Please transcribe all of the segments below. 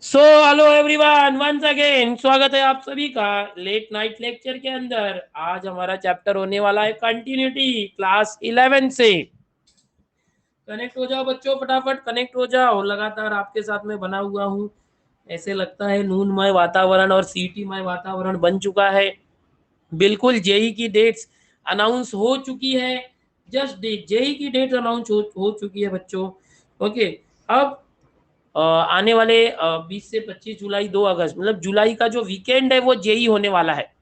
सो hello everyone, once again स्वागत है आप सभी का लेट नाइट लेक्चर के अंदर। आज हमारा चैप्टर होने वाला है कंटिन्यूटी, क्लास 11 से। कनेक्ट हो जाओ बच्चों, फटाफट कनेक्ट हो जाओ। लगातार आपके साथ में बना हुआ हूँ। ऐसे लगता है नूनमय वातावरण और सीटीमय वातावरण बन चुका है। बिल्कुल जेई की डेट्स अनाउंस हो चुकी है। जस्ट डेट जेई की डेट अनाउंस हो चुकी है बच्चों। ओके, अब आने वाले 20 से 25 जुलाई 2 अगस्त मतलब जुलाई का जो वीकेंड है वो जेई होने वाला है।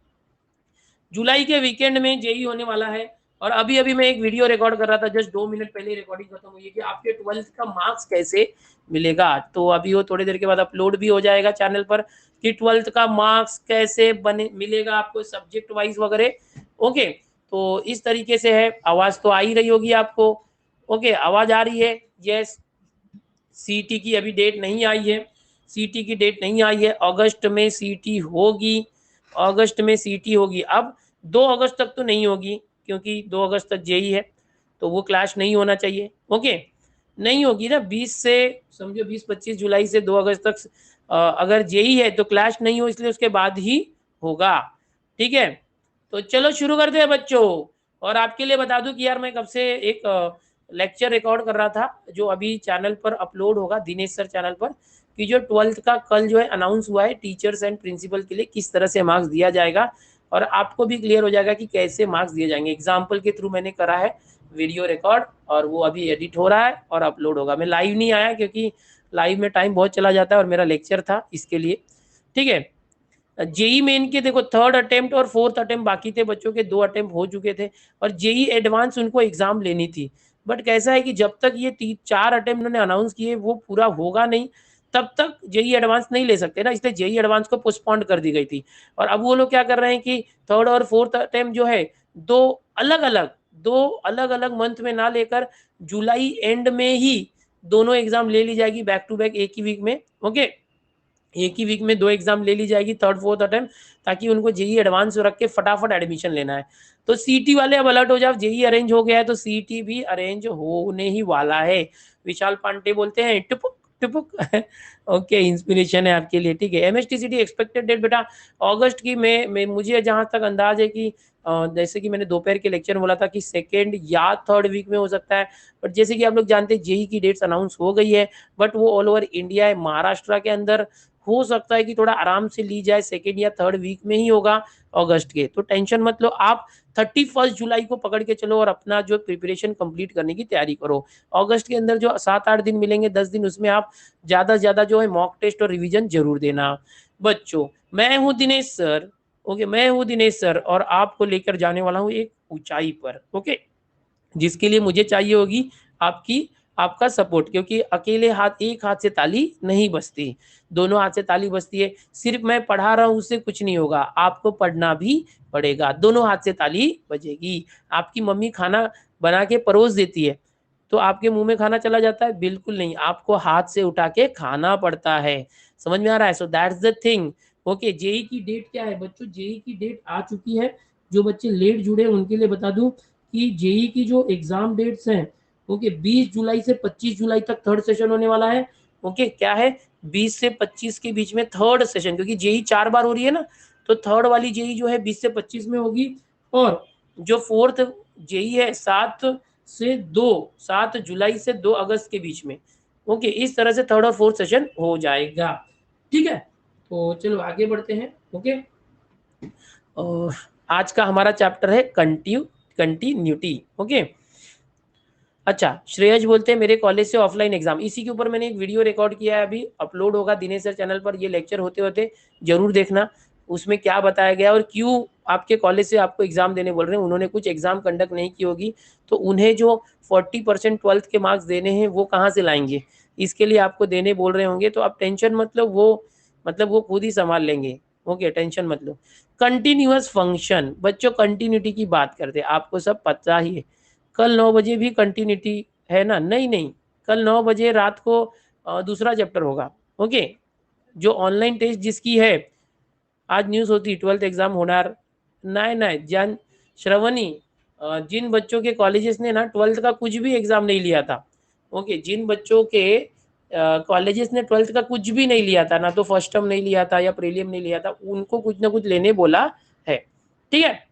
जुलाई के वीकेंड में जेई होने वाला है। और अभी अभी मैं एक वीडियो रिकॉर्ड कर रहा था, जस्ट 2 मिनट पहले रिकॉर्डिंग खत्म हुई है कि आपके 12th का मार्क्स कैसे मिलेगा। तो अभी वो थोड़ी देर के बाद अपलोड भी हो जाएगा चैनल पर कि 12th का मार्क्स कैसे बने मिलेगा आपको सब्जेक्ट वाइज वगैरह। ओके, तो इस तरीके से है। आवाज तो आ ही रही होगी आपको। ओके, आवाज आ रही है? यस। सीटी की अभी डेट नहीं आई है। सीटी की डेट नहीं आई है। अगस्त में सीटी होगी। अगस्त में सीटी होगी। अब 2 अगस्त तक तो नहीं होगी क्योंकि 2 अगस्त तक जेई है, तो वो क्लैश नहीं होना चाहिए। ओके, नहीं होगी ना। 20 से समझो 20-25 जुलाई से 2 अगस्त तक अगर जेई है तो क्लैश नहीं हो, इसलिए उसके बाद ही होगा। ठीक है, तो चलो शुरू करते हैं बच्चों। और आपके लिए बता दूं कि यार मैं कब से एक लेक्चर रिकॉर्ड कर रहा था जो अभी चैनल पर अपलोड होगा, दिनेश सर चैनल पर, कि जो 12th का कल जो है अनाउंस हुआ है टीचर्स एंड प्रिंसिपल के लिए किस तरह से मार्क्स दिया जाएगा। और आपको भी क्लियर हो जाएगा कि कैसे मार्क्स दिए जाएंगे। एग्जाम्पल के थ्रू मैंने करा है वीडियो रिकॉर्ड, और वो अभी एडिट हो रहा है और अपलोड होगा। मैं लाइव नहीं आया क्योंकि लाइव में टाइम बहुत चला जाता है और मेरा लेक्चर था इसके लिए। ठीक है, जेई मेन के देखो 3rd अटेम्प्ट और 4th अटेम्प्ट बाकी थे बच्चों के, 2 अटेम्प्ट हो चुके थे। और जेई एडवांस उनको एग्जाम लेनी थी, बट कैसा है कि जब तक ये 4 अटेम्प्ट उन्होंने अनाउंस किए वो पूरा होगा नहीं, तब तक जेई एडवांस नहीं ले सकते ना, इसलिए जेई एडवांस को पोस्टपोन्ड कर दी गई थी। और अब वो लोग क्या कर रहे हैं कि 3rd और 4th अटेम्प्ट जो है दो अलग अलग दो अलग अलग मंथ में ना लेकर जुलाई एंड में ही दोनों एग्जाम ले ली जाएगी बैक टू बैक एक ही वीक में। ओके, एक ही वीक में 2 एग्जाम ले ली जाएगी 3rd 4th अटेम्प्ट, ताकि उनको जेई एडवांस रख के फटाफट एडमिशन लेना है। तो सीटी वाले अब अलर्ट हो जाओ, जेई अरेंज हो गया है तो सीटी भी अरेंज होने ही वाला है। विशाल पांडे बोलते हैं टुपुक टुपुक ओके, इंस्पिरेशन है आपके लिए। ठीक है, एमएसटीसीटी एक्सपेक्टेड डेट बेटा अगस्त की। मैं मुझे जहां तक अंदाज है कि जैसे कि मैंने दोपहर के लेक्चर में बोला था कि 2nd या 3rd वीक में हो सकता है। बट जैसे कि आप लोग जानते हैं जेई की डेट्स अनाउंस हो गई है, बट वो ऑल ओवर इंडिया है। महाराष्ट्र के अंदर हो सकता है कि थोड़ा आराम से ली जाए, 2nd या 3rd वीक में ही होगा अगस्त के। तो टेंशन मत लो आप, 31 जुलाई को पकड़ के चलो और अपना जो प्रिपरेशन कंप्लीट करने की तैयारी करो। अगस्त के अंदर जो 7-8 दिन मिलेंगे, 10 दिन, उसमें आप ज्यादा से ज्यादा जो है मॉक टेस्ट और रिवीजन जरूर देना बच्चों। मैं हूं दिनेश सर। ओके, मैं हूं दिनेश सर और आपको लेकर जाने वाला हूं एक ऊंचाई पर। ओके, जिसके लिए मुझे चाहिए होगी आपकी आपका सपोर्ट, क्योंकि अकेले हाथ एक हाथ से ताली नहीं बजती, दोनों हाथ से ताली बजती है। सिर्फ मैं पढ़ा रहा हूं उससे कुछ नहीं होगा, आपको पढ़ना भी पड़ेगा, दोनों हाथ से ताली बजेगी। आपकी मम्मी खाना बना के परोस देती है तो आपके मुंह में खाना चला जाता है? बिल्कुल नहीं, आपको हाथ से उठा के खाना पड़ता है। समझ में आ रहा है? So that's the thing. Okay, JEE की डेट क्या है बच्चों? जेई की डेट आ चुकी है। जो बच्चे लेट जुड़े उनके लिए बता दूं कि जेई की जो एग्जाम डेट्स हैं, ओके, 20 जुलाई से 25 जुलाई तक 3rd सेशन होने वाला है। ओके, क्या है? 20 से 25 के बीच में 3rd सेशन, क्योंकि जेई 4 बार हो रही है ना, तो 3rd वाली जेई जो है 20 से 25 में होगी। और जो 4th जेई है 7 जुलाई से 2 अगस्त के बीच में। ओके, इस तरह से 3rd और 4th सेशन हो जाएगा। ठीक है, तो चलो आगे बढ़ते हैं। ओके, और आज का हमारा चैप्टर है कंटिन्यूटी। ओके, अच्छा, श्रेयस बोलते हैं मेरे कॉलेज से ऑफलाइन एग्जाम, इसी के ऊपर मैंने एक वीडियो रिकॉर्ड किया है, अभी अपलोड होगा दिनेश सर चैनल पर। ये लेक्चर होते होते जरूर देखना, उसमें क्या बताया गया और क्यों आपके कॉलेज से आपको एग्जाम देने बोल रहे हैं। उन्होंने कुछ एग्जाम कंडक्ट नहीं की होगी, तो उन्हें जो 40% 12th के मार्क्स देने हैं वो कहाँ से लाएंगे, इसके लिए आपको देने बोल रहे होंगे। तो आप टेंशन मतलब वो खुद ही संभाल लेंगे। ओके, टेंशन मत लो। कंटिन्यूअस फंक्शन बच्चों, कंटिन्यूटी की बात करते हैं, आपको सब पता ही है। कल 9 बजे भी कंटिन्यूटी है ना? नहीं नहीं, कल 9 बजे रात को दूसरा चैप्टर होगा। ओके, जो ऑनलाइन टेस्ट जिसकी है, आज न्यूज होती 12th एग्जाम होणार नाही नाही ज्यान श्रवणी, जिन बच्चों के कॉलेजेस ने ना 12th का कुछ भी एग्जाम नहीं लिया था, ओके, जिन बच्चों के कॉलेजेस ने 12th का कुछ भी नहीं लिया था, ना तो फर्स्ट टर्म नहीं लिया था या प्रीलियम नहीं लिया था, उनको कुछ ना कुछ लेने बोला है, ठीक है।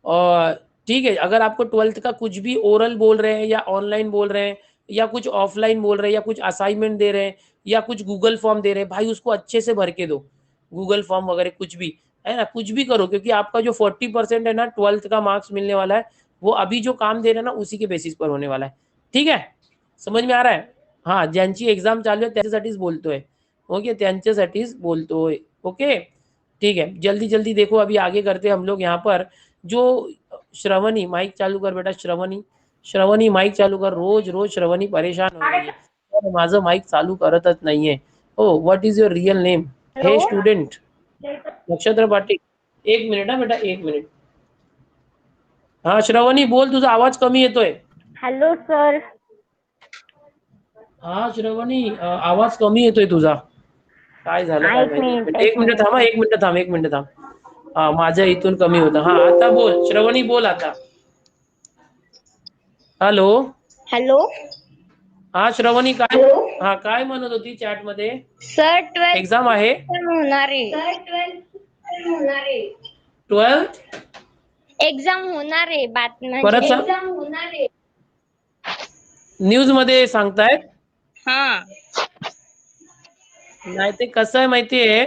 और ठीक है, अगर आपको 12th का कुछ भी ओरल बोल रहे हैं या ऑनलाइन बोल रहे हैं या कुछ ऑफलाइन बोल रहे हैं या कुछ असाइनमेंट दे रहे हैं या कुछ गूगल फॉर्म दे रहे हैं, भाई उसको अच्छे से भर के दो, गूगल फॉर्म वगैरह कुछ भी है ना, कुछ भी करो, क्योंकि आपका जो 40% है ना 12th का मार्क्स मिलने वाला है, वो अभी जो काम दे रहे हैं ना उसी के बेसिस पर होणे वाला आहे, ठीक आहे, समज में आ रहा है। हा, ज्यांची एक्झाम चालू आहे त्याच्यासाठीच बोलतोय, ओके, त्यांच्यासाठीच बोलतोय, ओके, ठीक है, जल्दी जल्दी देखो, अभी आगे करते हम लोग यहाँ पर। जो श्रवणी, माइक चालू कर बेटा, श्रवणी, श्रवणी माइक चालू कर, रोज रोज श्रवणी परेशान हो रही है, माझं माइक चालू करतच नाहीये। Oh, what is your real name? हे स्टूडेंट नक्षत्र पाटील, एक मिनिट हा बेटा, एक मिनिट। हा श्रवणी बोल, तुझा आवाज कमी येतोय। Hello sir. हा श्रवणी, आवाज कमी येतोय तुझा, काय झालं काय माहिती, एक मिनिट थांब, एक मिनिट थांब, एक मिनिट थांब, हा माझ्या इथून कमी होतं, हा आता बोल श्रवणी, बोल आता। हॅलो हॅलो हा श्रवणी, काय हा काय म्हणत होती चॅट मध्ये? सर 12th एक्झाम आहे होणार आहे, 12th, एक्झाम होणार आहे, बातम्या परत सांग, एक्झाम होणार आहे, न्यूज मध्ये सांगतायत। हा नाही, ते कसं आहे माहितीये,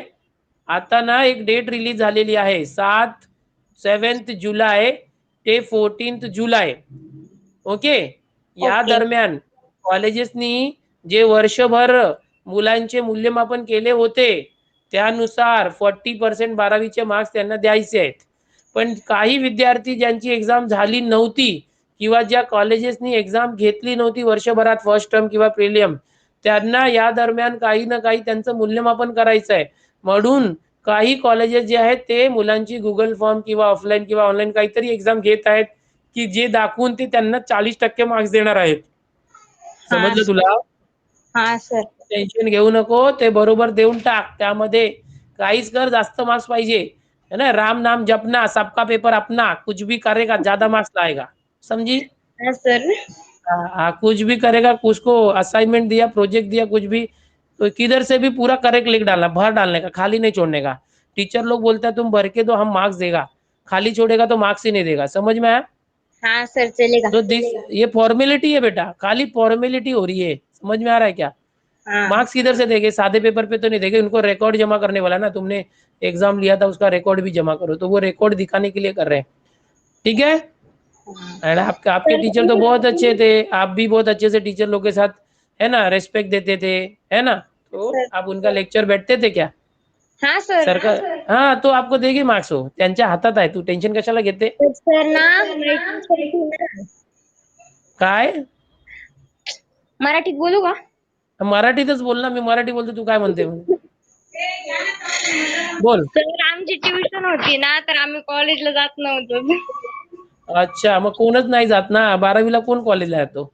आता ना एक डेट रिलीज झालेली आहे, 7 जुलै ते 14 जुलै, ओके, या ओके दरम्यान कॉलेजेसनी जे वर्षभर मुलांचे मूल्यमापन केले होते त्यानुसार 40% 12वीचे मार्क्स त्यांना द्यायचे आहेत, पण काही विद्यार्थी ज्यांची एक्झाम झाली नव्हती किंवा ज्या कॉलेजेसनी एक्झाम घेतली नव्हती वर्षभरात फर्स्ट टर्म किंवा प्रिलियम, त्यांना या दरम्यान काही ना काही त्यांचं मूल्यमापन करायचं आहे, म्हणून काही कॉलेजेस जे आहेत ते मुलांची गुगल फॉर्म किंवा ऑफलाईन किंवा ऑनलाईन काहीतरी एक्झाम घेत आहेत की जे दाखवून ते त्यांना 40% मार्क्स देणार आहेत, हा समजलं तुला? हा सर. टेन्शन घेऊ नको, ते बरोबर देऊन टाक, त्यामध्ये काहीच कर, जास्त मार्क्स पाहिजे है ना, राम नाम जपना, सबका पेपर अपना, कुछ भी करेगा ज्यादा मार्क्स लाएगा, समझी? हा सर. कुछ भी करेगा, उसको असाइनमेंट दिया, प्रोजेक्ट दिया, कुछ भी, तो किधर से भी पूरा करेक्ट लिख डालना, भर डालने का, खाली नहीं छोड़ने का। टीचर लोग बोलता है तुम भर के दो, हम मार्क्स देगा, खाली छोड़ेगा तो मार्क्स ही नहीं देगा, समझ में आया? हाँ सर चलेगा। तो दिस ये फॉर्मेलिटी है बेटा, खाली फॉर्मेलिटी हो रही है, समझ में आ रहा है क्या? हाँ मार्क्स किधर से देंगे, सादे पेपर पे तो नहीं देंगे, उनको रिकॉर्ड जमा करने वाला ना, तुमने एग्जाम लिया था उसका रिकॉर्ड भी जमा करो, तो वो रिकॉर्ड दिखाने के लिए कर रहे हैं, ठीक है। एंड आपके टीचर तो बहुत अच्छे थे, आप भी बहुत अच्छे से टीचर लोग के साथ है ना रेस्पेक्ट देते थे, है ना, तो सर. आप उनका लेक्चर बैठते थे क्या? हाँ सर. सरकार, हाँ, तो आपको देगी मार्क्स, हो त्यांच्या हातात आहे, तू टेन्शन कशाला घेते? तर सर ना माहिती होती ना, काय मराठीत बोलू का? मराठीतच बोल ना, मी मराठी बोलतो, तू काय म्हणते बोल। सर आमची ट्युशन होती ना, तर आम्ही कॉलेजला जात नव्हतो. अच्छा, मग कोणच नाही जात ना 12वीला, कोण कॉलेजला जातो?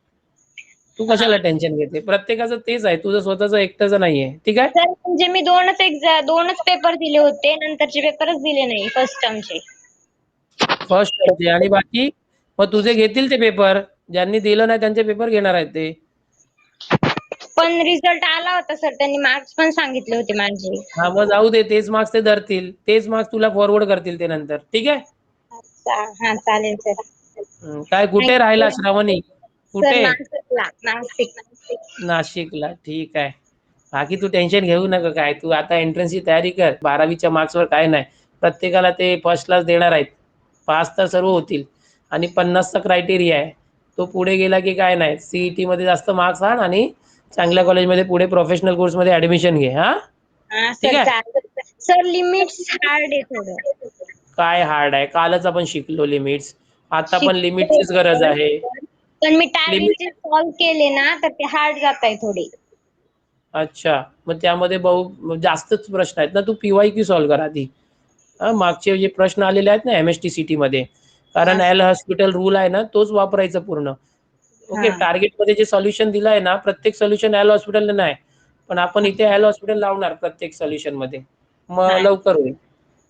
तू कशाला टेन्शन घेते, प्रत्येकाचं तेच आहे, तुझं स्वतःच एकटंच नाहीये, ठीक आहे। सर म्हणजे मी दोनच पेपर दिले होते, नंतरचे पेपरच दिले नाही फर्स्ट टर्मचे. फर्स्ट टर्मचे, आणि बाकी मग तुझे घेतील ते पेपर, ज्यांनी दिलं नाही त्यांचे पेपर घेणार आहेत ते। पण रिझल्ट आला होता सर, त्यांनी मार्क्स पण सांगितले होते माझे. हा, मग जाऊ दे, तेच मार्क्स ते धरतील, तेच मार्क्स तुला फॉरवर्ड करतील ते नंतर, ठीक आहे। हा चालेल सर. काय कुठे राहिला श्रावणी, सर कुठे? नाशिकला, नाशिक. नाशिकला, ठीक आहे। बाकी तू टेन्शन घेऊ नका, काय तू आता एंट्रन्सची तयारी कर, 12वीच्या मार्क्सवर काय नाही, प्रत्येकाला ते फर्स्ट क्लास देणार आहेत, पास तर सर्व होतील, आणि 50चा क्रायटेरिया आहे, तो पुढे गेला की काय नाही, सीईटी मध्ये जास्त मार्क्स आण आणि चांगल्या कॉलेजमध्ये पुढे प्रोफेशनल कोर्समध्ये ऍडमिशन घे, हा हा ठीक सर आहे। चालेल. सर लिमिट्स हार्ड आहे थोडं. काय हार्ड आहे, कालच आपण शिकलो लिमिट्स, आता पण शिकले लिमिटचीच गरज आहे। पण मी लिमिट, टायरिंगचे सॉल्व केले ना, तर ते हार्ड जात आहे थोडे. अच्छा, मग त्यामध्ये जास्तच प्रश्न आहेत ना, तू पीवायक्यू सॉल्व कर आधी, मागचे जे प्रश्न आलेले आहेत ना MSTCT मध्ये, हा कारण एल हॉस्पिटल रूल आहे ना, तोच वापरायचा पूर्ण, ओके। हा टार्गेट मध्ये जे सोल्युशन दिलं आहे ना, प्रत्येक सोल्युशन एल हॉस्पिटल नाही, पण आपण इथे एल हॉस्पिटल लावणार प्रत्येक सोल्युशन मध्ये, मग हा लवकर होईल,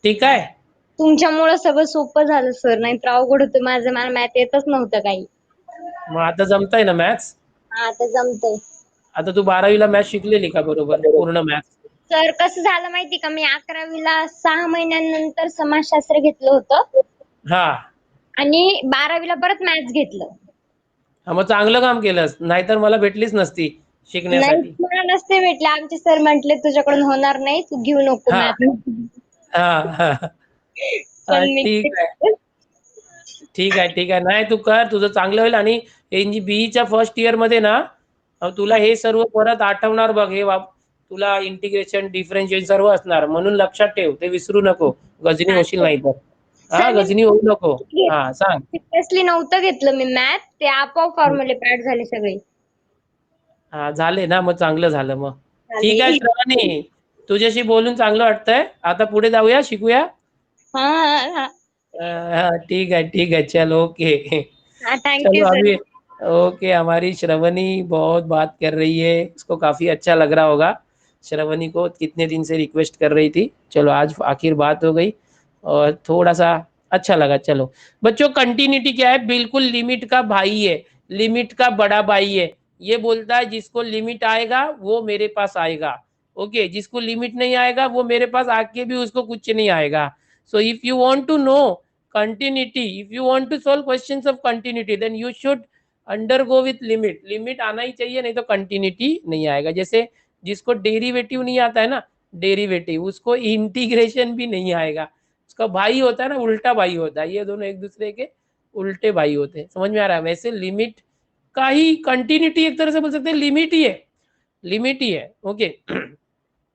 ठीक हा. आहे। तुमच्यामुळे सगळं सोपं झालं सर, नाही तर अवघड होतं माझं, मला मॅथ येतच नव्हतं काही. मग आता जमतंय ना मॅथ्स? हा आता जमतंय. आता तू 12वीला मॅथ्स शिकलेली का बरोबर पूर्ण मॅथ्स? सर कसं झालं माहिती का, मी 11वीला 6 महिन्यानंतर समाजशास्त्र घेतलं होतं हा आणि 12वीला परत मॅथ्स घेतलं. हा, मग चांगलं काम केलंस, नाहीतर मला भेटलीच नसती नाही शिकण्यासाठी. मला नसते भेटले. आमचे सर म्हटले तुझ्याकडून होणार नाही, तू घेऊ नको हा मॅथ्स. हा हा पण हा, मी ठीक आहे ठीक आहे ठीक आहे. नाही तू कर, तुझं चांगलं होईल. आणि बीईच्या फर्स्ट इयर मध्ये ना तुला हे सर्व परत आठवणार बघ. तुला इंटिग्रेशन डिफरन्शिएशन सर्व असणार, म्हणून लक्षात ठेव, ते विसरू नको. गजनी होशील नाही तर. हा, सर मी गजनी होऊ नको. हा सांग. सिरियसली नव्हतं घेतलं मी मॅथ, ते आपोआप फॉर्म्युले पॅड झाले सगळे. हा झाले ना, मग चांगलं झालं मग. ठीक आहे झाले. श्रावणी, तुझ्याशी बोलून चांगलं वाटतंय. आता पुढे जाऊया, शिकूया. हा हा ठीक है ठीक है, चलो ओके। हाँ, थैंक यू चलो सर। अभी ओके। हमारी श्रवणी बहुत बात कर रही है, उसको काफी अच्छा लग रहा होगा। श्रवणी को कितने दिन से रिक्वेस्ट कर रही थी, चलो आज आखिर बात हो गई और थोड़ा सा अच्छा लगा। चलो बच्चों, कंटिन्यूटी क्या है? बिल्कुल लिमिट का भाई है, लिमिट का बड़ा भाई है। ये बोलता है जिसको लिमिट आएगा वो मेरे पास आएगा, ओके। जिसको लिमिट नहीं आएगा वो मेरे पास आके भी उसको कुछ नहीं आएगा। So if you want to know continuity, if you want to solve questions of continuity, then you should undergo with limit. Limit आना ही चाहिए, नहीं तो कंटिन्यूटी नहीं आएगा। जैसे जिसको डेरिवेटिव नहीं आता है ना, डेरिवेटिव, उसको इंटीग्रेशन भी नहीं आएगा। उसका भाई होता है ना, उल्टा भाई होता है। ये दोनों एक दूसरे के उल्टे भाई होते हैं। समझ में आ रहा है? वैसे लिमिट का ही कंटिन्यूटी एक तरह से बोल सकते हैं, लिमिट ही है, लिमिट ही है, ओके।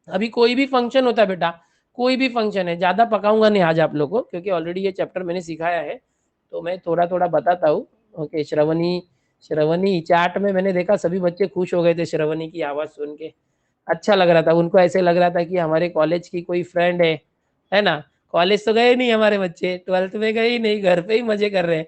अभी कोई भी फंक्शन होता है बेटा, कोई भी फंक्शन है, ज़्यादा पकाऊंगा नहीं आज आप लोगों को, क्योंकि ऑलरेडी ये चैप्टर मैंने सिखाया है, तो मैं थोड़ा थोड़ा बताता हूँ, ओके। श्रवणी, श्रवणी चैट में मैंने देखा सभी बच्चे खुश हो गए थे श्रवणी की आवाज़ सुन के। अच्छा लग रहा था उनको, ऐसे लग रहा था कि हमारे कॉलेज की कोई फ्रेंड है ना। कॉलेज तो गए नहीं हमारे बच्चे, 12th में गए ही नहीं, घर पे ही मजे कर रहे हैं,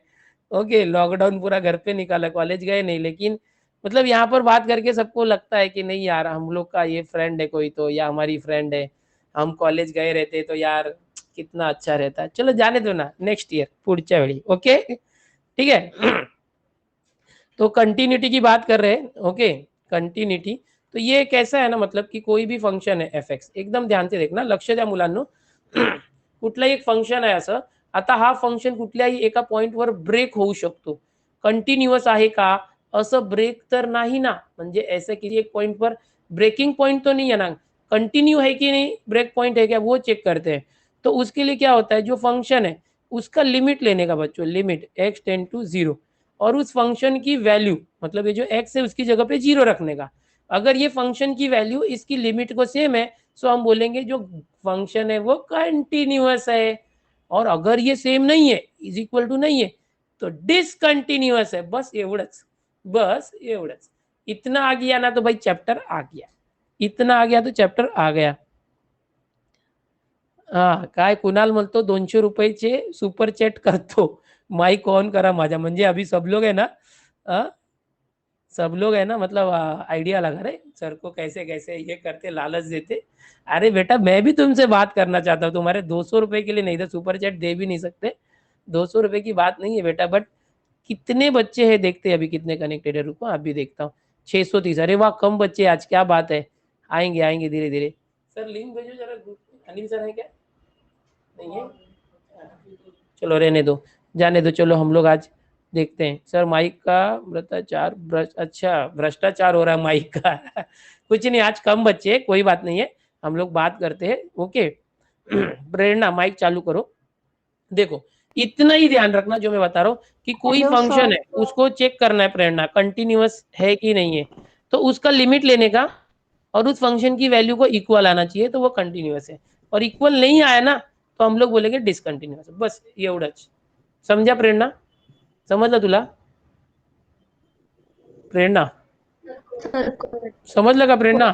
ओके। लॉकडाउन पूरा घर पे निकाला, कॉलेज गए नहीं, लेकिन मतलब यहाँ पर बात करके सबको लगता है कि नहीं यार, हम लोग का ये फ्रेंड है कोई तो, या हमारी फ्रेंड है, हम कॉलेज गए रहते तो यार कितना अच्छा रहता। चलो जाने दो ना, नेक्स्ट ईयर पुढच्या वेळी, ओके ठीक है। तो कंटिन्यूटी की बात कर रहे हैं, ओके। कंटिन्यूटी तो ये कैसा है ना, मतलब कि कोई भी फंक्शन है एफ एक्स, एकदम ध्यान से देखना, लक्ष द्या मुलांनो। कुठलाही एक फंक्शन आहे असं, आता हा फंक्शन कुठल्याही एका पॉइंटवर ब्रेक होऊ शकतो, कंटिन्युअस आहे का, असं ब्रेक तर नाही ना, म्हणजे ऐसे किसी एक पॉइंट पर ब्रेकिंग पॉइंट तो नहीं है ना, कंटिन्यू है कि नहीं, ब्रेक पॉइंट है क्या, वो चेक करते हैं। तो उसके लिए क्या होता है, जो फंक्शन है उसका लिमिट लेने का बच्चों, लिमिट एक्स टेंड टू 0, और उस फंक्शन की वैल्यू, मतलब ये जो एक्स है उसकी जगह पे 0 रखने का। अगर ये फंक्शन की वैल्यू इसकी लिमिट को सेम है, सो हम बोलेंगे जो फंक्शन है वो कंटिन्यूअस है, और अगर ये सेम नहीं है, इज इक्वल टू नहीं है, तो डिसकंटिन्यूअस है। बस एवढंच, बस एवढंच। इतना आ गया ना तो भाई चैप्टर आ गया, इतना आ गया तो चॅप्टर आ गया। हा, काय कुणाल म्हणतो 200 रुपयाचे सुपर चॅट करतो, माइक ऑन करा माझा, म्हणजे अभी सब लोग है ना, सब लोग है ना, मतलब आइडिया लगा रहे सर को कैसे कैसे ये करते, लालच देते। अरे बेटा मैं भी तुमसे बात करना चाहता हूँ, तुम्हारे 200 रुपए के लिए नहीं तो सुपर चैट दे भी नहीं सकते, 200 रुपए की बात नहीं है बेटा। बट कितने बच्चे हैं देखते हैं अभी, कितने कनेक्टेड है, रुको अभी देखता हूँ। 630, अरे वाह कम बच्चे आज, क्या बात है। आएंगे आएंगे धीरे धीरे। सर लिंक भेजो जरा ग्रुप में, अनिल सर है क्या, नहीं है, चलो रहने दो, जाने दो। चलो हम लोग आज देखते हैं। सर माइक का भ्रष्टाचार, अच्छा भ्रष्टाचार हो रहा है माइक का। कुछ नहीं, आज कम बच्चे हैं, कोई बात नहीं है, हम लोग बात करते हैं, ओके। प्रेरणा माइक चालू करो। देखो इतना ही ध्यान रखना जो मैं बता रहा हूँ, कि कोई हेलो फंक्शन सर। है उसको चेक करना है प्रेरणा, कंटिन्यूअस है कि नहीं है, तो उसका लिमिट लेने का, और उस फंक्शन की वैल्यू को इक्वल आना चाहिए तो वो कंटिन्यूअस है, और इक्वल नहीं आया ना तो हम लोग बोलेंगे डिसकंटिन्यूअस। बस एवढंच, समझा प्रेरणा, समजलं तुला प्रेरणा, समजलं का प्रेरणा?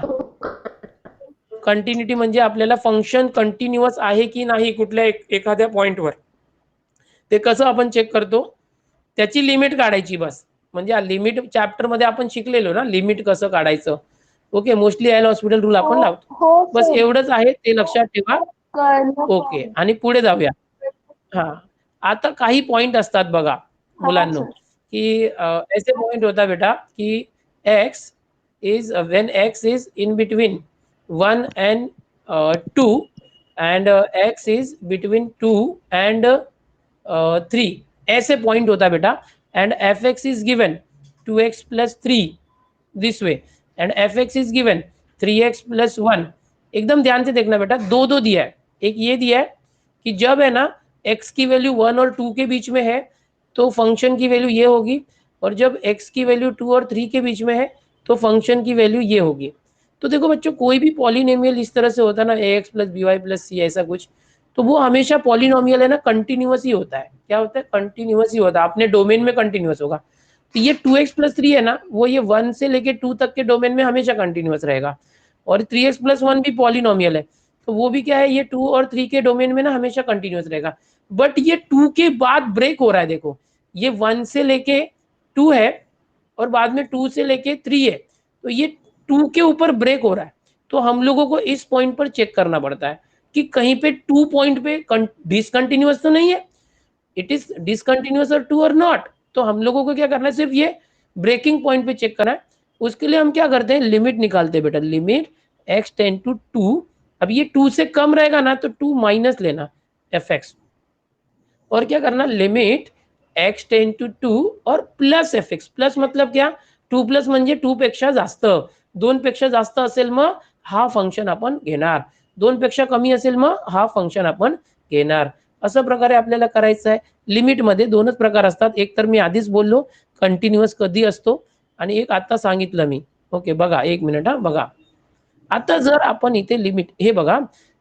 कंटिन्युटी म्हणजे आपल्याला फंक्शन कंटिन्युअस आहे की नाही कुठल्या एखाद्या पॉइंटवर, ते कसं आपण चेक करतो, त्याची लिमिट काढायची बस। म्हणजे लिमिट चॅप्टर मध्ये आपण शिकलेलो ना, लिमिट कसं काढायचं, okay. Mostly L hospital rule आपण लावतो, हो बस सर, एवढंच आहे, ते लक्षात ठेवा, ओके। कळलं. आणि पुढे जाऊया। हा, आता काही पॉइंट असतात बघा हा मुलांनो, सर. की ऐसे पॉइंट होता बेटा की x is when x is in between 1 and 2 and x is between 2 and 3, ऐसे पॉइंट होता है बेटा. And F x is given 2x+3 this way and F x is given 3x+1. एकदम ध्यान से देखना बेटा, दो दो दिया है. एक ये दिया है कि जब है ना x की वैल्यू 1 और 2 के बीच में है तो फंक्शन की वैल्यू ये होगी, और जब x की वैल्यू 2 और 3 के बीच में है तो फंक्शन की वैल्यू ये होगी. तो देखो बच्चों, कोई भी पॉलिनोमियल इस तरह से होता है ना, ax+by+c ऐसा कुछ, तो वो हमेशा पॉलिनोमियल है ना कंटिन्यूअस ही होता है. क्या होता है? कंटिन्यूअस ही होता है. अपने डोमेन में कंटिन्यूअस होगा. तो ये 2x+3 है ना, वो ये 1 से लेके 2 तक के डोमेन में हमेशा कंटिन्यूअस रहेगा. और 3x+1 भी पॉलिनोमियल है, तो वो भी क्या है, ये 2 और 3 के डोमेन में ना हमेशा कंटिन्यूअस रहेगा. बट ये 2 के बाद ब्रेक हो रहा है. देखो, ये 1 से लेके 2 है और बाद में 2 से लेके 3 है, तो ये 2 के ऊपर ब्रेक हो रहा है. तो हम लोगों को इस पॉइंट पर चेक करना पड़ता है कि कहीं पे 2 पॉइंट पे डिसकंटिन्यूअस तो नहीं है, इट इज डिसकंटिन्यूअस और 2 और नॉट. तो हम लोगों को क्या करना है, सिर्फ ये ब्रेकिंग पॉइंट पे चेक करना है. उसके लिए हम क्या करते हैं, लिमिट निकालते हैं बेटा. Limit x tend to 2. अब ये 2 से कम रहेगा ना तो 2 माइनस लेना एफ एक्स, और क्या करना, लिमिट x टेंड टू 2 और प्लस एफ एक्स. प्लस मतलब क्या, 2 प्लस म्हणजे 2 पेक्षा जास्त, 2 पेक्षा जास्त असेल मग हा फंक्शन आपण घेणार, 2 पेक्षा कमी असेल मग हा फंक्शन आपण घेणार. अशा प्रकारे आपल्याला करायचं आहे. लिमिटमध्ये दोनच प्रकार असतात, एक तर मी आधीच बोललो कंटिन्युअस कधी असतो, आणि एक आता सांगितलं मी. ओके, बघा एक मिनिट हा, बघा आता जर आपण इथे लिमिट हे बघा,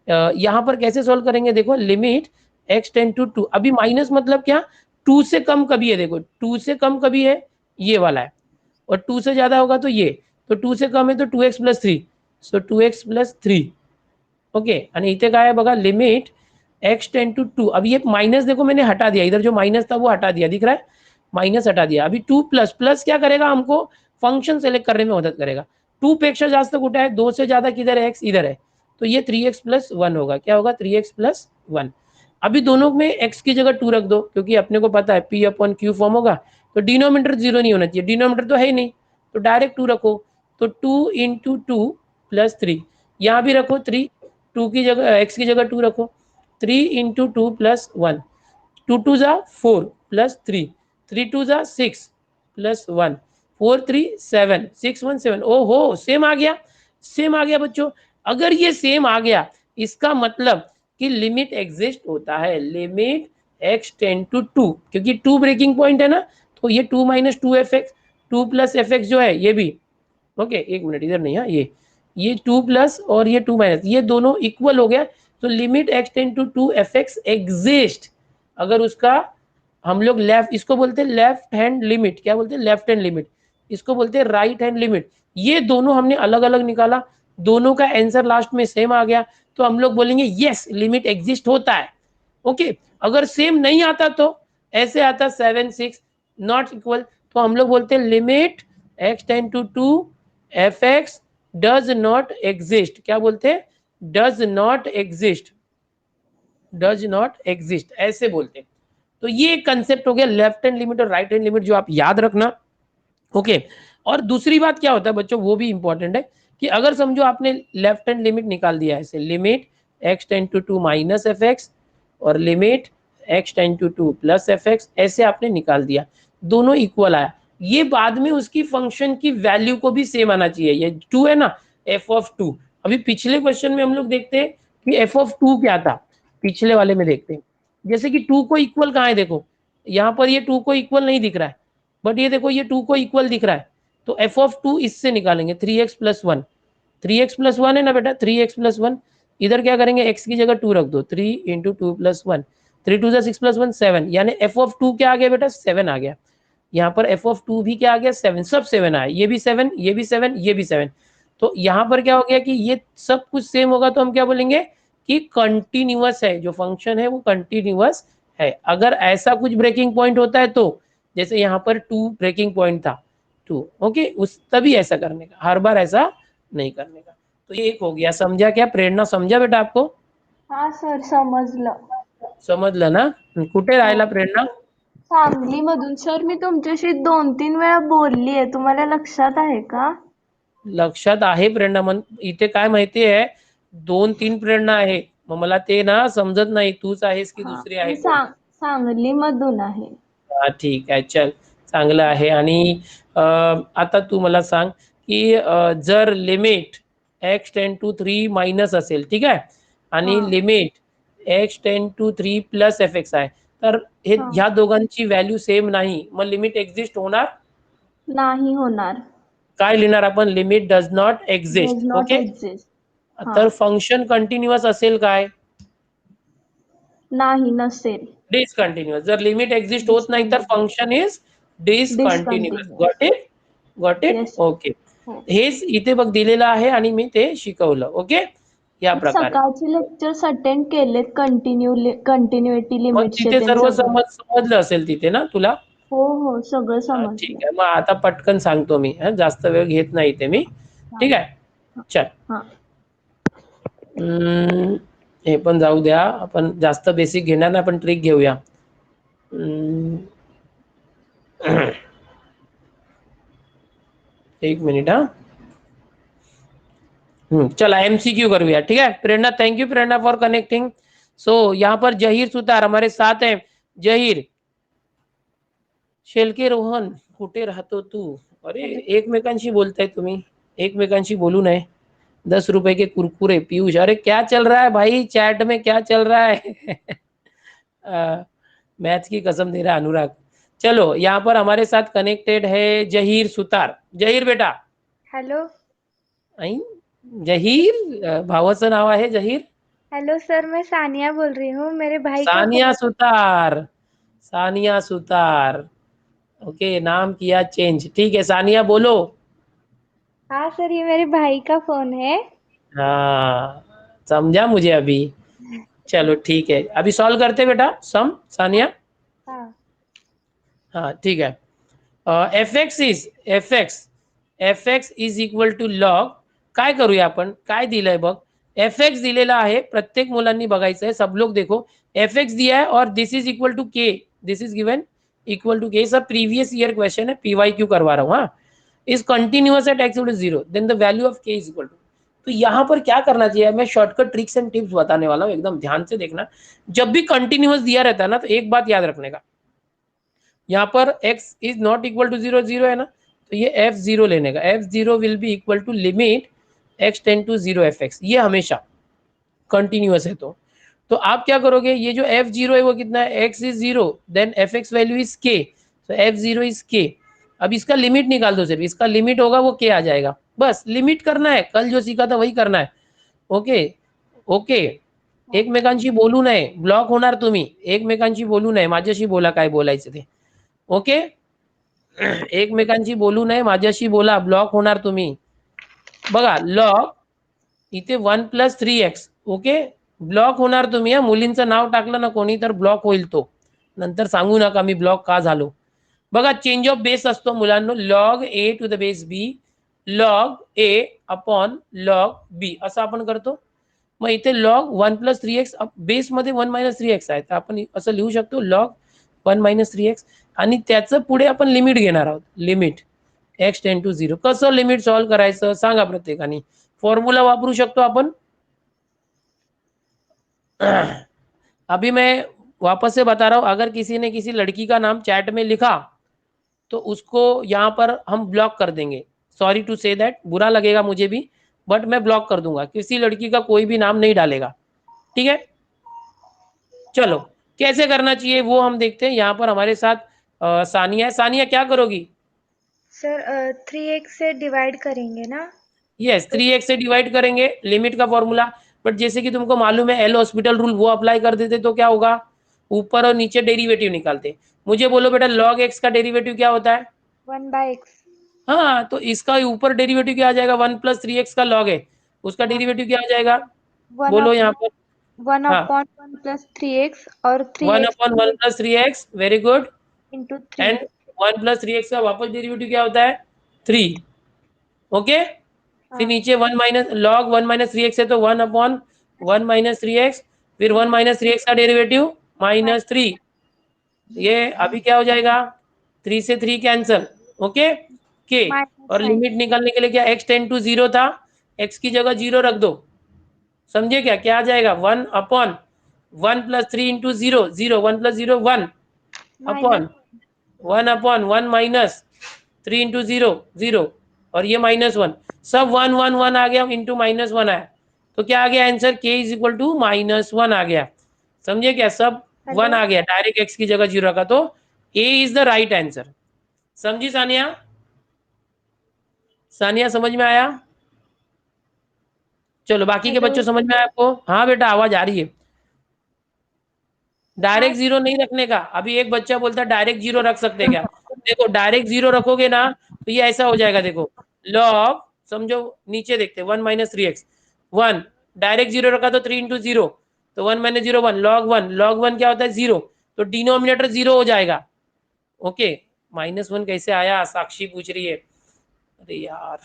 यहाँ पर कैसे सॉल्व करेंगे, देखो लिमिट x टेंड टू 2. अभी माइनस मतलब क्या, 2 से कम कभी है, देखो 2 से कम कभी है ये वाला है, और 2 से ज्यादा होगा तो ये, तो 2 से कम है तो 2x+3, सो 2x+3. ओके, आणि इथे काय आहे बघा, लिमिट x टेंड टू 2. अभी ये माइनस देखो मैंने हटा दिया, इधर जो माइनस था वो हटा दिया, दिख रहा है, माइनस हटा दिया. अभी 2 प्लस, प्लस क्या करेगा, हमको फंक्शन सेलेक्ट करने में मदद करेगा. 2 पेक्षा जास्त कुठे आहे, 2 से ज्यादा किधर है, x इधर है, तो ये 3x+1 होगा. क्या होगा, 3x+1. अभी दोनों में x की जगह 2 रख दो, क्योंकि अपने को पता है p/q फॉर्म होगा, तो डिनोमिनेटर 0 नहीं होना चाहिए, डिनोमिनेटर तो है ही नहीं, तो डायरेक्ट 2 रखो. तो 2 इंटू 2 प्लस 3, यहाँ भी रखो 3, 2 की जगह x की जगह 2 रखो, 3 इंटू 2 प्लस 1, 2 2 जा 4 प्लस 3, 3 2 जा 6 प्लस 1, 4 3 7, 6 1 7. ओहो, सेम आ गया, सेम आ गया बच्चों. अगर ये सेम आ गया, इसका मतलब कि लिमिट एग्जिस्ट होता है. लिमिट x टेंड टू 2, क्योंकि 2 ब्रेकिंग पॉइंट है ना, तो ये 2 minus 2 f x, 2 plus f x जो है ये भी. ओके, एक मिनट, इधर नहीं है, ये 2 प्लस और ये 2 माइनस, ये दोनों इक्वल हो गया. तो limit x tend to 2 f x exist. अगर उसका हम लोग लेफ्ट, इसको बोलते हैं लेफ्ट हैंड लिमिट. क्या बोलते हैं, लेफ्ट हैंड लिमिट. इसको बोलते हैं राइट हैंड लिमिट. ये दोनों हमने अलग अलग निकाला, दोनों का आंसर लास्ट में सेम आ गया, तो हम लोग बोलेंगे यस लिमिट एग्जिस्ट होता है. ओके, अगर सेम नहीं आता तो ऐसे आता 7 6 नॉट इक्वल, तो हम लोग बोलते हैं limit x tend to 2 f x does not exist. क्या बोलते हैं, does not exist, does not exist ऐसे बोलते हैं. तो ये एक कंसेप्ट हो गया लेफ्ट हैंड लिमिट और राइट हैंड लिमिट, जो आप याद रखना. ओके, और दूसरी बात क्या होता है बच्चों, वो भी इंपॉर्टेंट है, कि अगर समझो आपने लेफ्ट हैंड लिमिट निकाल दिया ऐसे, limit x tend to 2 minus f x और limit x tend to 2 plus f x, ऐसे आपने निकाल दिया, दोनों इक्वल आया, ये बाद में उसकी फंक्शन की वैल्यू को भी सेम आना चाहिए. ये 2 है ना, f(2). अभी पिछले क्वेश्चन में हम लोग देखते हैं कि f(2) क्या था, पिछले वाले में देखते हैं. जैसे कि 2 को इक्वल कहाँ है, देखो यहाँ पर ये 2 को इक्वल नहीं दिख रहा है, बट ये देखो ये 2 को इक्वल दिख रहा है, तो f(2) इससे निकालेंगे 3x+1. 3x+1 है ना बेटा, 3x+1. इधर क्या करेंगे, x की जगह 2 रख दो, 3 इंटू 2 प्लस 1, 3 2 6 प्लस 1 7, यानी f(2) क्या आ गया बेटा, 7 आ गया. यहाँ पर f(2) भी क्या आ गया, 7, सब 7 आए, ये भी 7, ये भी 7, ये भी 7. तो यहाँ पर क्या हो गया कि ये सब कुछ सेम होगा, तो हम क्या बोलेंगे कि कंटिन्यूअस है, जो फंक्शन है वो कंटिन्यूअस है. अगर ऐसा कुछ ब्रेकिंग पॉइंट होता है तो, जैसे यहाँ पर 2 ब्रेकिंग पॉइंट था, 2, ओके, उस तभी ऐसा करने का, हर बार ऐसा नहीं करने का. तो ये एक हो गया. समझा क्या, प्रेरणा समझा बेटा आपको? हा सर, समजलं. समजलं ना. कुठे राहिला प्रेरणा? सांगली मधून सर. मी तुमच्याशी 2-3 वेळा बोलली आहे, तुम्हाला लक्षात आहे का? लक्षात आहे प्रेरणा. मन इथे काय माहिती आहे, 2-3 प्रेरणा आहे. मग मला ते ना समजत नाही, तूच आहेस की हा दुसरी आहे मी कोण. सांगली मधून आहे. हा ठीक आहे, चल चांगलं आहे. आणि आता तू मला सांग की जर limit x tend to 3 minus असेल, ठीक आहे, आणि हा limit x tend to 3 plus f x आहे, तर हे हा ह्या दोघांची व्हॅल्यू सेम नाही, मग लिमिट एक्झिस्ट होणार. नाही होणार. काय लिहिणार आपण, limit does not does exist. Not okay, exist. हा तर फंक्शन कंटिन्युअस असेल काय, नाही नसेल. डिसकंटिन्युअस. जर लिमिट एक्झिस्ट होत नाही तर discontinuous. Function is discontinuous. Discontinuous. Got it, got it. Yes. Okay, हो. हेच इथे बघ दिलेलं आहे आणि मी ते शिकवलं. ओके, या प्रकारे. सकाळचे लेक्चर्स अटेंड केलेत कंटिन्युटी मग लिमिटचे तिथे ते सर्व सगळे. समजलं असेल तिथे ना तुला. हो हो सगळं ठीक समजलं. आहे, मग आता पटकन सांगतो मी, जास्त वेळ घेत नाही ते मी. हा ठीक आहे, चल. हा हे पण जाऊ द्या, आपण जास्त बेसिक घेणार नाही, आपण ट्रिक घेऊया. एक मिनिट हा. चला एमसीक्यू करूया. ठीक है Prerna, thank you Prerna for connecting. So यहाँ पर जहीर सुतार हमारे साथ है. जहीर, शेलके रोहन, कुठे राहतो तू. अरे एकमेकांशी बोलताय तुम्ही, एकमेकांशी बोलू नये. 10 रुपए के कुरकुरे पीयूष, अरे क्या चल रहा है भाई, चैट में क्या चल रहा है. मैथ्स की कसम दे रहा है अनुराग. चलो यहाँ पर हमारे साथ कनेक्टेड है जहीर सुतार. जहीर बेटा. हॅलो. आई जहीर, भावाचं नाव आहे जहीर. हेलो सर, मैं सानिया बोल रही हूँ, मेरे भाई का सानिया फोन। सुतार, सानिया सुतार. ओके, नाम किया चेंज. ठीक है सानिया बोलो. हाँ सर, ये मेरे भाई का फोन है। हाँ समझा मुझे अभी. चलो ठीक है, अभी सॉल्व करते बेटा सम सानिया. हाँ हाँ ठीक है. F x is equal to log. काय करूया आपण, काय दिलंय बघ. एफ एक्स दिलेला आहे, प्रत्येक मुलांनी बघायचं आहे. सब लोग देखो, एफ एक्स दिया है और this is equal to k, this is given equal to k. सब प्रीवियस ईयर क्वेश्चन है, पीवाईक्यू करवा रहा हूँ. हाँ, is continuous at x equal to 0, then the value of k is equal to. तो यहाँ पर क्या करना चाहिए, मैं शॉर्टकट ट्रिक्स एंड टिप्स बताने वाला हूँ, एकदम ध्यान से देखना. जब भी कंटिन्यूअस दिया रहता है ना, तो एक बात याद रखने का, यहाँ पर x is not equal to 0, 0 है ना, तो ये f0 लेने का. f0 will be equal to limit x tend to 0 f x. ये हमेशा कंटिन्यूअस है. तो आप क्या करोगे, ये जो f0 है वो कितना है, x is 0, then f x value is k, तो f0 इज k. अब इसका लिमिट निकाल दो, सिर्फ इसका लिमिट होगा वो k आ जाएगा. बस लिमिट करना है, कल जो सीखा था वही करना है. ओके ओके, एकमेकांशी बोलू नये, ब्लॉक होणार तुम्ही. एकमेकांशी बोलू नये, माझ्याशी बोला काय बोलायचं ते. ओके, एकमेकांशी बोलू नये, माझ्याशी बोला, ब्लॉक होणार तुम्ही. बघा लॉग इथे 1+3x. ओके, ब्लॉक होणार तुम्ही. या मुलींचं नाव टाकलं ना कोणी तर ब्लॉक होईल तो, नंतर सांगू नका मी ब्लॉक का झालो. बघा चेंज ऑफ बेस असतो मुलांनो, log a to the base b, log a upon log b, असं आपण करतो. मग इथे लॉग 1+3x, बेस मध्ये 1-3x आहे, तर आपण असं लिहू शकतो लॉग 1-3x. आणि त्याचं पुढे आपण लिमिट घेणार आहोत, लिमिट x टेन टू 0. कसं लिमिट सॉल्व्ह करायचं सांगा प्रत्येकाने. फॉर्म्युला वापरू शकतो आपण. अभी मैं वापस से बता रहा हूं, अगर किसी ने किसी लड़की का नाम चैट में लिखा तो उसको यहाँ पर हम ब्लॉक कर देंगे. सॉरी टू से दैट, बुरा लगेगा मुझे भी, बट मैं ब्लॉक कर दूंगा. किसी लड़की का कोई भी नाम नहीं डालेगा. ठीक है, चलो कैसे करना चाहिए वो हम देखते हैं. यहाँ पर हमारे साथ सानिया है. सानिया क्या करोगी. सर 3x से डिवाइड करेंगे ना। यस 3x से डिवाइड करेंगे, लिमिट का फॉर्मूला. बट जैसे कि तुमको मालूम है एल हॉस्पिटल रूल, वो अप्लाई कर देते तो क्या होगा, ऊपर और नीचे डेरिवेटिव निकालते. मुझे बोलो बेटा लॉग एक्स का डेरिवेटिव क्या होता है. 1/x। हाँ, तो इसका ऊपर डेरिवेटिव क्या आ जाएगा, 1+3x का लॉग है, उसका डेरिवेटिव क्या आ जाएगा, वन बोलो यहाँ अपॉन पर. वन हाँ, अपॉन 1+3x और 3x 1/1+3x, very good. Into 3। And 1+3x का वापस डेरिवेटिव क्या होता है, 3. ओके, फिर नीचे 1 लॉग 1-3x है, तो 1/1-3x, फिर 1-3x का डेरिवेटिव -3. ये अभी क्या हो जाएगा, 3 से 3 कैंसल. ओके, के और Fine. लिमिट निकालने के लिए क्या x टेंड टू 0 था, x की जगह 0 रख दो, समझे क्या? क्या आ जाएगा 1 upon 1 plus 3 into 0, 0 1 plus 0 1 upon 1 upon 1 minus 3 into 0 0 और ये -1, सब 1 1 1 आ गया इंटू -1 आया, तो क्या आ गया answer k is equal to -1 आ गया, समझे क्या? सब 1 आ गया, डायरेक्ट x की जगह 0 रखा, तो a is the right answer. समझी सानिया? सानिया समझ में आया? चलो बाकी के हेलो। बच्चों समझ में आया आपको? हाँ बेटा आवाज आ रही है। डायरेक्ट हाँ। 0 नहीं रखने का, अभी एक बच्चा बोलता है डायरेक्ट 0 रख सकते हैं क्या? देखो डायरेक्ट 0 रखोगे ना तो ये ऐसा हो जाएगा, देखो लॉग, समझो नीचे देखते 1 माइनस 3x 1, डायरेक्ट 0 रखा तो 3 इंटू 0, तो 1 माइनस 0 1, लॉग 1 क्या होता है 0, तो डिनोमिनेटर 0 हो जाएगा। ओके, -1 कैसे आया साक्षी पूछ रही है, अरे यार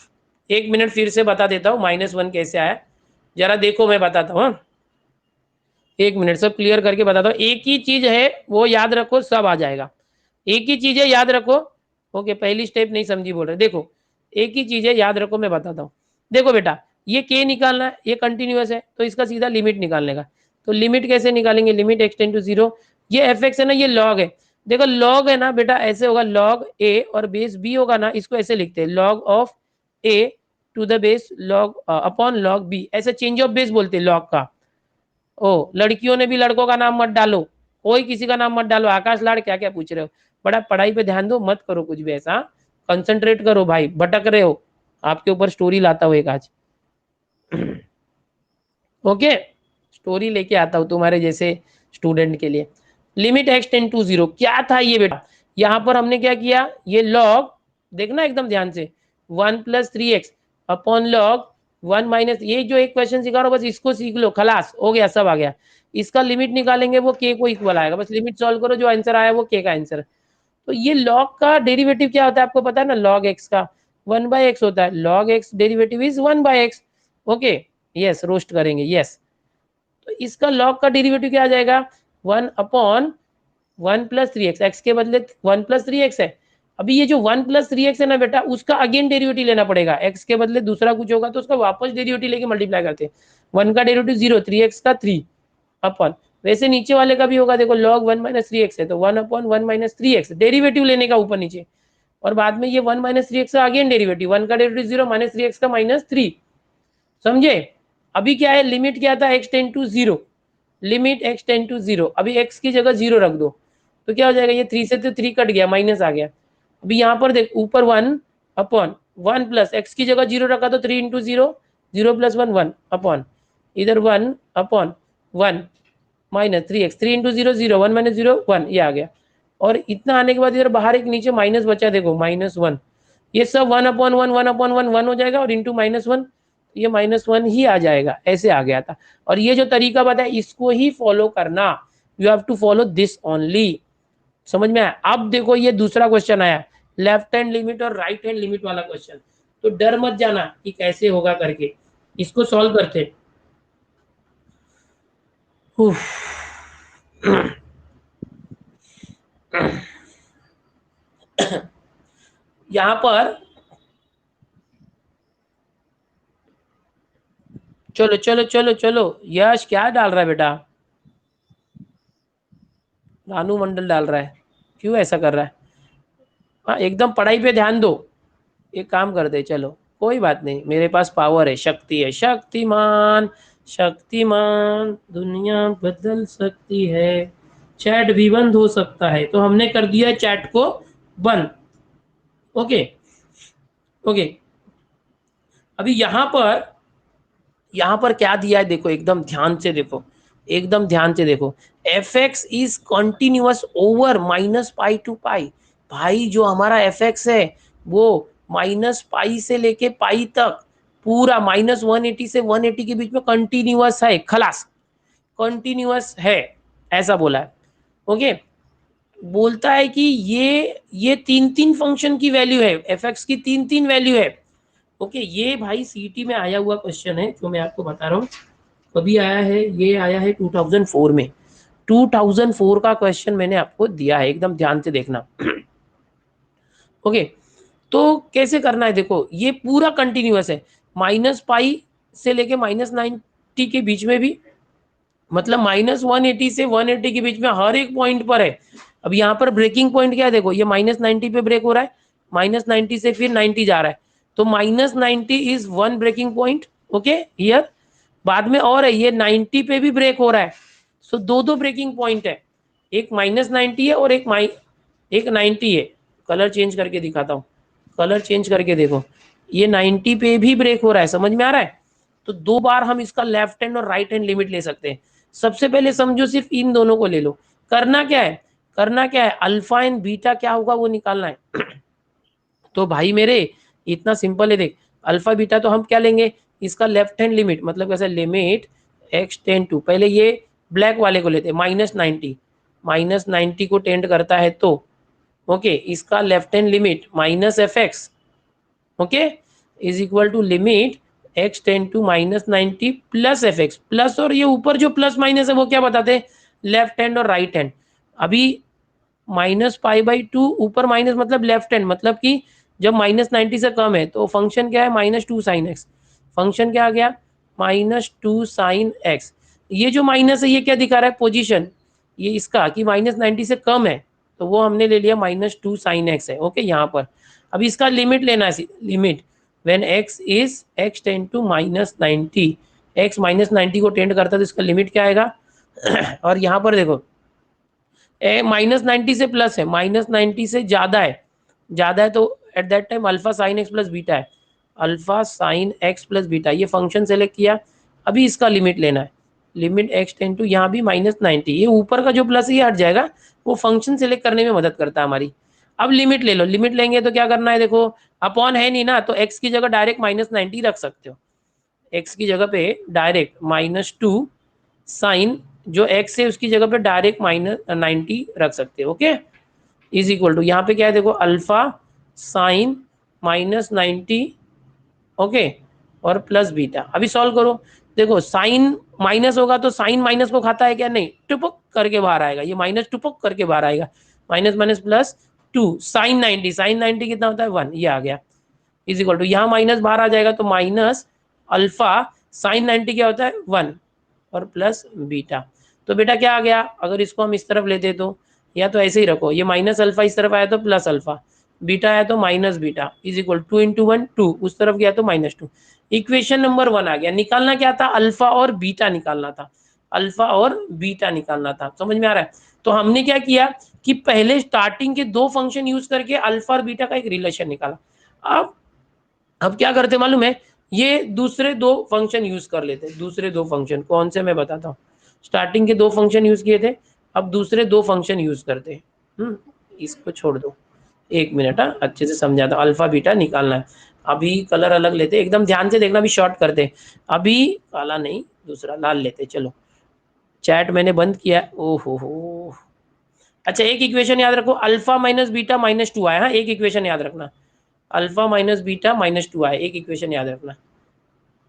1 मिनट फिर से बता देता हूँ -1 कैसे आया, जरा देखो मैं बताता हूँ। 1 मिनट सब क्लियर करके बताता हूँ, एक ही चीज है वो याद रखो, सब आ जाएगा। एक ही चीज है याद रखो। ओके पहली स्टेप नहीं समझी बोल रहे, देखो एक ही चीज है याद रखो, मैं बताता हूँ। देखो बेटा ये के निकालना है, ये कंटिन्यूअस है तो इसका सीधा लिमिट निकालने का, तो लिमिट कैसे निकालेंगे, लिमिट x टेंड टू 0, ये एफ एक्स है ना, ये लॉग है, देखो लॉग है ना बेटा, ऐसे होगा लॉग ए और बेस बी होगा ना, इसको ऐसे लिखते हैं log of a to the base log upon log b, ऐसे चेंज ऑफ बेस बोलते हैं लॉग का। ओ लड़कियों ने भी लड़कों का नाम मत डालो, कोई किसी का नाम मत डालो, आकाश लाड़ क्या क्या पूछ रहे हो, बड़ा पढ़ाई पे ध्यान दो, मत करो कुछ भी ऐसा, कंसंट्रेट करो भाई, भटक रहे हो, आपके ऊपर स्टोरी लाता हूँ एक आज। ओके स्टोरी लेके आता हूँ तुम्हारे जैसे स्टूडेंट के लिए। लिमिट x टेंड टू 0 क्या था ये बेटा, यहाँ पर हमने क्या किया, ये लॉग देखना एकदम ध्यान से 1 plus 3x upon log 1 minus, ये जो एक क्वेश्चन सिखा रहा हूँ बस इसको सीख लो, खलास हो गया, सब आ गया। इसका लिमिट निकालेंगे वो k को इक्वल आएगा, बस लिमिट सॉल्व करो, जो आंसर आया वो k का आंसर। तो ये लॉग का डेरिवेटिव क्या होता है आपको पता है ना, लॉग x का 1/x होता है, log x derivative is 1/x। Okay yes roast करेंगे यस, तो इसका लॉग का डेरिवेटिव क्या आ जाएगा 1 अपॉन 1 प्लस 3x, एक्स के बदले 1 प्लस 3x है, अभी ये जो 1 प्लस 3x है ना बेटा, उसका अगेन डेरिवेटिव लेना पड़ेगा, x के बदले दूसरा कुछ होगा तो उसका वापस डेरिवेटिव लेके मल्टीप्लाई करते हैं, 1 का डेरिवेटिव 0, 3x का 3 अपॉन, वैसे नीचे वाले का भी होगा, देखो log 1 माइनस 3x है तो 1 अपॉन 1 माइनस 3x डेरिवेटिव लेने का ऊपर नीचे, और बाद में ये 1 माइनस 3x का अगेन डेरिवेटिव, 1 का डेरिवेटिव 0 माइनस 3x का -3, समझे? अभी क्या है, लिमिट क्या था x tend to 0, limit x tend to 0, अभी x की जगह 0 रख दो, तो क्या हो जाएगा, ये 3 से तो 3 कट गया, माइनस आ गया, अभी यहाँ पर देख ऊपर 1 अपॉन 1 प्लस x की जगह 0 रखा तो 3 इंटू 0, 0 प्लस 1 1 अपॉन, इधर 1 upon 1 minus 3x, 3 into 0 0, 1 minus 0 1, ये आ गया, और इतना आने के बाद इधर बाहर एक नीचे माइनस बचा, देखो -1, ये सब 1 अपॉन 1 1 अपॉन 1 1 हो जाएगा, और इंटू -1, ये -1 ही आ जाएगा, ऐसे आ गया था। और ये जो तरीका बताया इसको ही फॉलो करना, you have to follow this only, समझ में आया? अब देखो ये दूसरा क्वेश्चन आया, लेफ्ट हैंड लिमिट और राइट हैंड लिमिट वाला क्वेश्चन, तो डर मत जाना कि कैसे होगा करके, इसको सॉल्व करते। यहां पर चलो चलो चलो चलो, यश क्या डाल रहा है बेटा, रानू मंडल डाल रहा है, क्यों ऐसा कर रहा है? हाँ एकदम पढ़ाई पे ध्यान दो, एक काम करते चलो, कोई बात नहीं, मेरे पास पावर है, शक्ति है, शक्तिमान शक्तिमान दुनिया बदल सकती है, चैट भी बंद हो सकता है, तो हमने कर दिया चैट को बंद। ओके ओके, अभी यहां पर क्या दिया है देखो, एकदम ध्यान से देखो, एकदम ध्यान से देखो, f x is continuous over -pi to pi, भाई जो हमारा एफ एक्स है वो -पाई से लेके पाई तक पूरा -180 से 180 के बीच में कंटिन्यूअस है, खलास कंटिन्यूअस है, ऐसा बोला है। ओके बोलता है कि ये 3 फंक्शन की वैल्यू है, एफ एक्स की 3 वैल्यू है। ओके ये भाई सीटी में आया हुआ क्वेश्चन है जो मैं आपको बता रहा हूँ, कभी आया है, ये आया है 2004 में, 2004 का क्वेश्चन मैंने आपको दिया है, एकदम ध्यान से देखना। ओके तो कैसे करना है, देखो ये पूरा कंटिन्यूअस है, -π से लेके -90 के बीच में भी, मतलब -180 से 180 के बीच में हर एक पॉइंट पर है। अब यहाँ पर ब्रेकिंग पॉइंट क्या है, देखो ये -90 पे ब्रेक हो रहा है, -90 से फिर 90 जा रहा है, तो -90 is one breaking point. Okay here, बाद में और है ये 90 पे भी ब्रेक हो रहा है, सो दो ब्रेकिंग पॉइंट है, एक -90 है और एक 90 है। कलर चेंज करके दिखाता हूँ, कलर चेंज करके देखो, ये 90 पे भी ब्रेक हो रहा है, समझ में आ रहा है। तो दो बार हम इसका लेफ्ट हैंड और राइट हैंड लिमिट ले सकते हैं। सबसे पहले समझो सिर्फ इन दोनों को ले लो, करना क्या है, करना क्या है, अल्फा एंड बीटा क्या होगा वो निकालना है। तो भाई मेरे इतना सिंपल है, देख अल्फा बीटा तो हम क्या लेंगे, इसका लेफ्ट हैंड लिमिट, मतलब कैसे, लिमिट x टेंड टू, पहले ये ब्लैक वाले को लेते हैं, -90, -90 को टेंड करता है तो ओके, इसका left hand limit -fx okay is equal to limit x tend to -90 plus fx, plus और ये ऊपर जो प्लस माइनस है वो क्या बताते हैं, लेफ्ट हैंड और राइट हैंड। अभी -π/2 ऊपर माइनस मतलब लेफ्ट हैंड, मतलब कि जब -90 से कम है तो फंक्शन क्या है, -2 sin x, फंक्शन क्या आ गया, -2 sin x। ये जो माइनस है ये क्या दिखा रहा है, पोजीशन, ये इसका कि -90 से कम है, तो वो हमने ले लिया -2 sin x है। ओके यहाँ पर अभी इसका लिमिट लेना है, limit when x tend to -90, x -90 को टेंड करता है तो इसका लिमिट क्या आएगा। और यहाँ पर देखो -90 से प्लस है, -90 से ज्यादा है तो at that time alpha sine x plus beta है, alpha sine x plus beta, ये फंक्शन सेलेक्ट किया। अभी इसका लिमिट लेना है, लिमिट x टेंड टू यहाँ भी -90, ये ऊपर का जो प्लस है ये हट जाएगा, वो फंक्शन सेलेक्ट करने में मदद करता है हमारी। अब लिमिट ले लो, लिमिट लेंगे तो क्या करना है, देखो अपॉन है नहीं ना, तो x की जगह डायरेक्ट -90 रख सकते हो, x की जगह पे डायरेक्ट -2 साइन जो x है उसकी जगह पे डायरेक्ट -90 रख सकते हो। ओके इज इक्वल टू यहाँ पे क्या है, देखो अल्फा साइन -90 ओके और प्लस बीटा। अभी सॉल्व करो, देखो साइन माइनस होगा तो साइन माइनस को खाता है क्या, नहीं, टुपक करके बाहर आएगा, ये माइनस टुपक करके बाहर आएगा, minus minus plus 2 sine 90, sine 90 कितना होता है 1, ये आ गया इज इक्वल टू, यहाँ माइनस बाहर आ जाएगा तो माइनस अल्फा साइन 90 क्या होता है 1 और प्लस बीटा। तो बेटा क्या आ गया, अगर इसको हम इस तरफ लेते तो, या तो ऐसे ही रखो, ये माइनस अल्फा इस तरफ आया तो प्लस अल्फा, बीटा आया तो minus beta is equal 2 into 1 2, उस तरफ गया तो -2। इक्वेशन नंबर 1 आ गया। निकालना क्या था, अल्फा और बीटा निकालना था, अल्फा और बीटा निकालना था, समझ में आ रहा है। तो हमने क्या किया कि पहले स्टार्टिंग के दो फंक्शन यूज करके अल्फा और बीटा का एक रिलेशन निकाला। अब क्या करते मालूम है, ये दूसरे दो फंक्शन यूज कर लेते, दूसरे दो फंक्शन कौन से मैं बताता हूँ। स्टार्टिंग के दो फंक्शन यूज किए थे, अब दूसरे दो फंक्शन यूज करते हैं। इसको छोड़ दो, एक मिनट, अच्छे से समझाता हूँ, अल्फा बीटा निकालना है। अभी कलर अलग लेते, एकदम ध्यान से देखना, अभी शॉर्ट करते, अभी काला नहीं दूसरा लाल लेते। चलो चैट मैंने बंद किया, ओहो हो। अच्छा एक इक्वेशन याद रखो, अल्फा माइनस बीटा -2 आया, हाँ एक इक्वेशन याद रखना, अल्फा माइनस बीटा -2 आया, एक इक्वेशन याद रखना,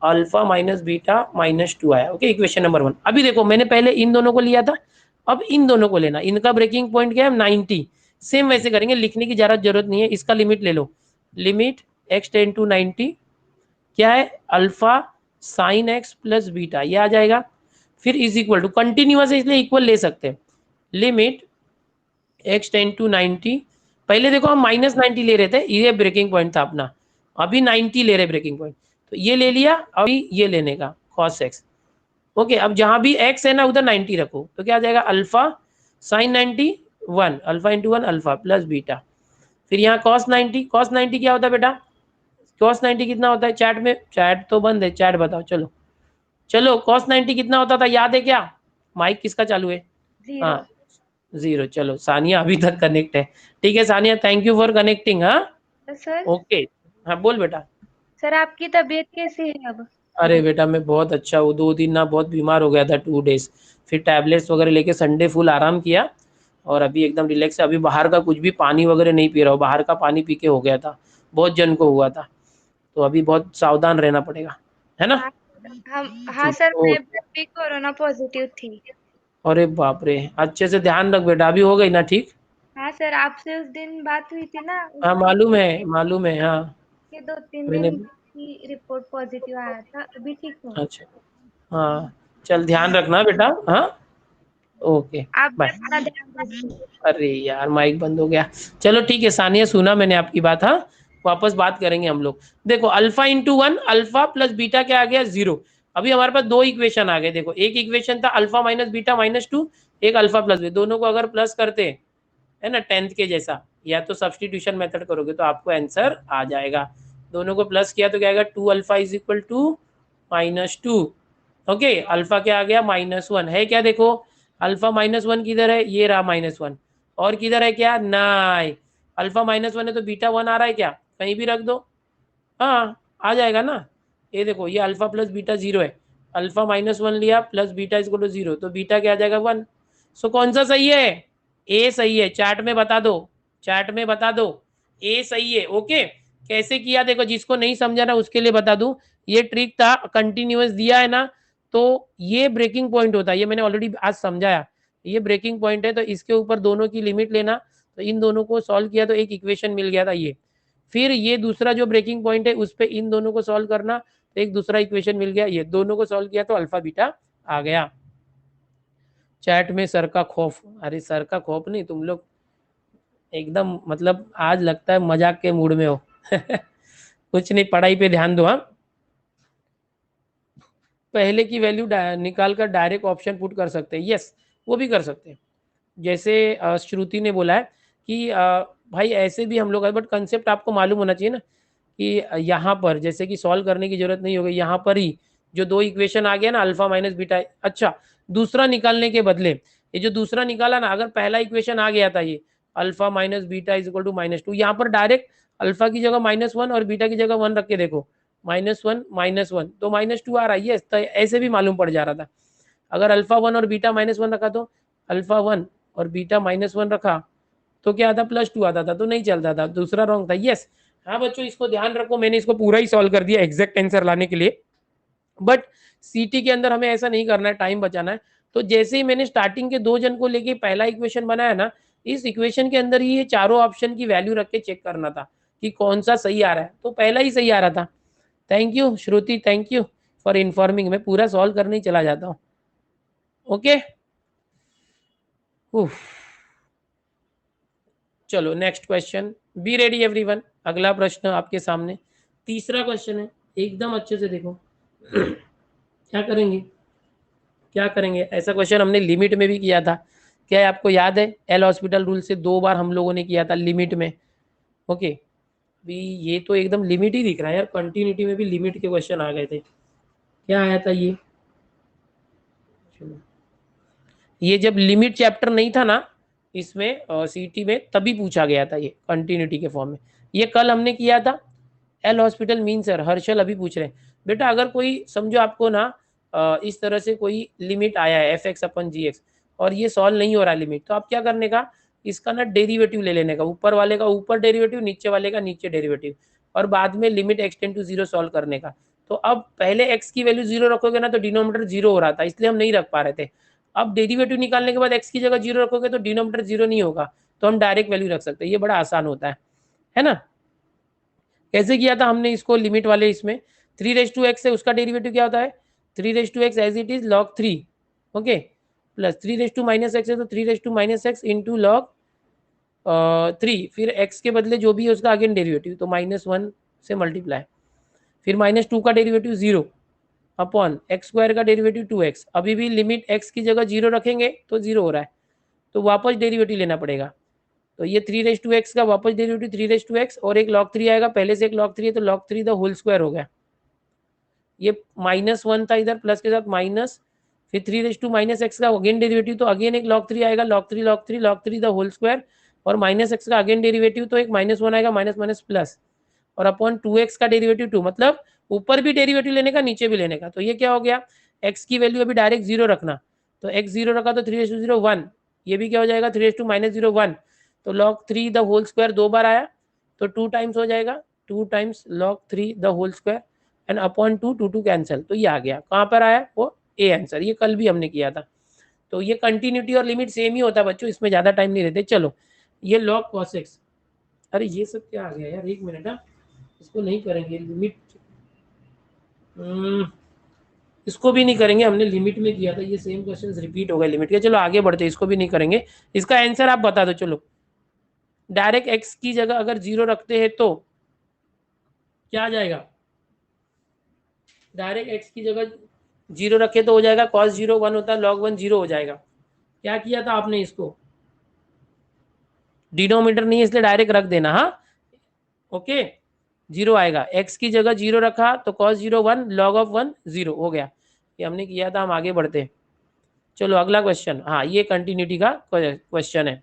अल्फा माइनस बीटा -2 आया। Okay equation number 1। अभी देखो मैंने पहले इन दोनों को लिया था, अब इन दोनों को लेना, इनका ब्रेकिंग पॉइंट क्या है 90, सेम वैसे करेंगे, लिखने की जरूरत नहीं है। इसका लिमिट ले लो, लिमिट x टेंड टू 90 क्या है, alpha sign x plus beta, ये आ जाएगा। फिर इज इक्वल टू, कंटिन्यूअस है इसलिए इक्वल ले सकते हैं, लिमिट x टेंड टू 90, पहले देखो हम -90 ले रहे थे, ये ब्रेकिंग पॉइंट था अपना, अभी 90 ले रहे ब्रेकिंग पॉइंट, तो ये ले लिया, अभी ये लेने का cos x। ओके अब जहां भी x है ना उधर 90 रखो, तो क्या आ जाएगा, alpha sign 90 1, alpha into 1 alpha plus beta. फिर यहाँ cos 90 क्या होता है बेटा, cos 90 कितना होता है, चैट में, चैट तो बंद है, चैट बताओ, चलो चलो cos 90 कितना होता था, याद है क्या, माइक किसका चालू है, 0। हाँ 0। चलो सानिया अभी तक कनेक्ट है, ठीक है Sania, thank you for connecting. हाँ सर ओके, हाँ बोल बेटा। सर आपकी तबीयत कैसी है अब? अरे बेटा मैं बहुत अच्छा हूँ, 2 दिन ना बहुत बीमार हो गया था, 2 डेज, फिर टैबलेट्स वगैरह लेके संडे फुल आराम किया, और अभी एकदम रिलैक्स है। अभी बाहर का कुछ भी पानी वगैरह नहीं पी रहा हूँ, बाहर का पानी पी के हो गया था, बहुत जन को हुआ था, तो अभी बहुत सावधान रहना पड़ेगा, है ना। हाँ हाँ सर, ओ, मैं भी कोरोना पॉजिटिव थी। अरे बाप रे, अच्छे से ध्यान रख बेटा, अभी हो गई ना ठीक। हाँ सर, आपसे उस दिन बात हुई थी ना, हाँ मालूम है हाँ। के 2-3 मैंने दिन की रिपोर्ट पॉजिटिव आया था, अभी ठीक हूँ। अच्छा हाँ, चल ध्यान रखना बेटा। हाँ ओके आप भी बाय। अपना ध्यान रखिए। अरे यार माइक बंद हो गया। चलो ठीक है सानिया, सुना मैंने आपकी बात। हाँ वापस बात करेंगे हम लोग। देखो alpha into one, alpha plus beta क्या आ गया 0। अभी हमारे पास दो इक्वेशन आ गए। देखो एक इक्वेशन था अल्फा माइनस बीटा माइनस 2, एक अल्फा प्लस बी। दोनों को अगर प्लस करते है ना 10th के जैसा, या तो सब्सटीट्यूशन मेथड करोगे तो आपको आंसर आ जाएगा। दोनों को प्लस किया तो क्या आएगा 2 alpha is equal to -2। Okay alpha क्या आ गया -1 है क्या। देखो अल्फा -1 किधर है, ये रहा -1। और किधर है क्या, नहीं अल्फा -1 है तो बीटा 1 आ रहा है क्या, कहीं भी रख दो हाँ आ जाएगा ना। ये देखो ये अल्फा प्लस बीटा 0 है, अल्फा -1 लिया plus beta is equal to 0, तो बीटा क्या आ जाएगा 1। सो कौन सा सही है, ए सही है। चार्ट में बता दो, चार्ट में बता दो, ए सही है। ओके कैसे किया देखो, जिसको नहीं समझा ना उसके लिए बता दूं, ये ट्रिक था कंटिन्यूअस दिया है ना, तो ये ब्रेकिंग पॉइंट होता है, ये मैंने ऑलरेडी आज समझाया। ये ब्रेकिंग पॉइंट है तो इसके ऊपर दोनों की लिमिट लेना, तो इन दोनों को सॉल्व किया तो एक इक्वेशन मिल गया था ये। फिर ये दूसरा जो ब्रेकिंग पॉइंट है उस पर इन दोनों को सॉल्व करना, तो एक दूसरा इक्वेशन मिल गया, ये दोनों को सॉल्व किया तो अल्फा बीटा आ गया। चैट में सर का खौफ, अरे सर का खौफ नहीं, तुम लोग एकदम मतलब आज लगता है मजाक के मूड में हो कुछ नहीं, पढ़ाई पे ध्यान दो। हाँ पहले की वैल्यू निकाल कर डायरेक्ट ऑप्शन पुट कर सकते हैं, यस वो भी कर सकते हैं। जैसे श्रुति ने बोला है कि भाई ऐसे भी हम लोग, बट कंसेप्ट आपको मालूम होना चाहिए ना कि यहाँ पर जैसे कि सॉल्व करने की जरूरत नहीं होगी, यहाँ पर ही जो दो इक्वेशन आ गया ना अल्फा माइनस बीटा। अच्छा दूसरा निकालने के बदले, ये जो दूसरा निकाला ना, अगर पहला इक्वेशन आ गया था ये alpha minus beta is equal to -2, यहाँ पर डायरेक्ट अल्फा की जगह -1 और बीटा की जगह 1 रख के देखो, -1 तो -2 आ रहा है। ये तो ऐसे भी मालूम पड़ जा रहा था। अगर अल्फा 1 और बीटा -1 रखा तो अल्फा 1 और बीटा -1 रखा तो क्या आता +2 आता था, तो नहीं चलता था, दूसरा रॉन्ग था। यस हाँ बच्चों इसको ध्यान रखो, मैंने इसको पूरा ही सॉल्व कर दिया एग्जैक्ट आंसर लाने के लिए, बट सीटी के अंदर हमें ऐसा नहीं करना है, टाइम बचाना है। तो जैसे ही मैंने स्टार्टिंग के 2 जन को लेके पहला इक्वेशन बनाया ना, इस इक्वेशन के अंदर ही ये चारों ऑप्शन की वैल्यू रख के चेक करना था कि कौन सा सही आ रहा है, तो पहला ही सही आ रहा था। Thank you Shruti, thank you for informing, मैं पूरा सॉल्व करने ही चला जाता हूँ। ओके चलो next question, be ready everyone. अगला प्रश्न आपके सामने, तीसरा क्वेश्चन है, एकदम अच्छे से देखो क्या करेंगे, क्या करेंगे। ऐसा क्वेश्चन हमने लिमिट में भी किया था, क्या है आपको याद है, एल हॉस्पिटल रूल से 2 बार हम लोगों ने किया था लिमिट में। ओके अभी ये तो एकदम लिमिट ही दिख रहा है यार, कंटिन्यूटी में भी लिमिट के क्वेश्चन आ गए थे। क्या आया था ये, चलो ये जब लिमिट चैप्टर नहीं था ना इसमें सीटी में, तभी पूछा गया था ये कंटिन्यूटी के फॉर्म में। ये कल हमने किया था, L hospital mean sir Harshal अभी पूछ रहे हैं। बेटा अगर कोई समझो आपको ना इस तरह से कोई लिमिट आया है f(x/gx) और ये सॉल्व नहीं हो रहा लिमिट, तो आप क्या करने का, इसका ना डेरिवेटिव ले लेने का, ऊपर वाले का ऊपर डेरिवेटिव, नीचे वाले का नीचे डेरिवेटिव, और बाद में limit x tend to 0 solve करने का। तो अब पहले x की वैल्यू 0 रखोगे ना तो डिनोमिनेटर 0 हो रहा था, इसलिए हम नहीं रख पा रहे थे। अब डेरिवेटिव निकालने के बाद x की जगह 0 रखोगे तो डिनोमिनेटर 0 नहीं होगा, तो हम डायरेक्ट वैल्यू रख सकते हैं। ये बड़ा आसान होता है ना। कैसे किया था हमने इसको लिमिट वाले इसमें, 3x है, उसका डेरिवेटिव क्या होता है 3x as it is log 3, okay plus 3x है तो 3x इंटू log 3, फिर x के बदले जो भी है उसका अगेन डेरिवेटिव, तो -1 से मल्टीप्लाई, फिर -2 का डेरिवेटिव 0 अपॉन x² का डेरिवेटिव 2x। अभी भी लिमिट x की जगह 0 रखेंगे तो 0 हो रहा है, तो वापस डेरिवेटिव लेना पड़ेगा। तो ये 3x का वापस डेरिवेटिव 3x और एक log 3 आएगा, पहले से एक log 3 है तो log 3 द होल स्क्वायर हो गया। ये -1 था इधर प्लस के साथ माइनस, फिर 3x का अगेन डेरिवेटिव, तो अगेन एक log 3 आएगा, log 3 द होल स्क्वायर, और -x का अगेन डेरिवेटिव, तो एक -1 आएगा, माइनस माइनस प्लस, और अपॉन 2x का डेरिवेटिव 2, मतलब ऊपर भी डेरिवेटिव लेने का नीचे भी लेने का। तो ये क्या हो गया, x की वैल्यू अभी डायरेक्ट 0 रखना, तो x 0 रखा तो 3x0 1, ये भी क्या हो जाएगा 3x-0 1, तो log 3 द होल स्क्वायर 2 बार आया तो 2 टाइम्स हो जाएगा, 2 times log 3 the whole square and upon 2 cancel, तो ये आ गया। कहाँ पर आया वो ए आंसर, ये कल भी हमने किया था। तो ये कंटिन्यूटी और लिमिट सेम ही होता है बच्चों, इसमें ज़्यादा टाइम नहीं रहते। चलो ये log cos x, अरे ये सब क्या आ गया यार, एक मिनट। हाँ, इसको नहीं करेंगे लिमिट, इसको भी नहीं करेंगे, हमने लिमिट में किया था, ये सेम क्वेश्चन रिपीट हो गए लिमिट के। चलो आगे बढ़ते, इसको भी नहीं करेंगे। इसका आंसर आप बता दो। चलो डायरेक्ट x की जगह अगर 0 रखते हैं तो क्या आ जाएगा? डायरेक्ट x की जगह 0 रखे तो हो जाएगा cos 0 1 होता है, log 1 0 हो जाएगा। क्या किया था आपने? इसको डिनोमिनेटर नहीं है इसलिए डायरेक्ट रख देना। हाँ ओके, 0 आएगा। x की जगह 0 रखा तो cos 0 1, log ऑफ 1 0 हो गया। ये हमने किया था। हम आगे बढ़ते हैं। चलो अगला क्वेश्चन। हाँ ये कंटिन्यूटी का क्वेश्चन है।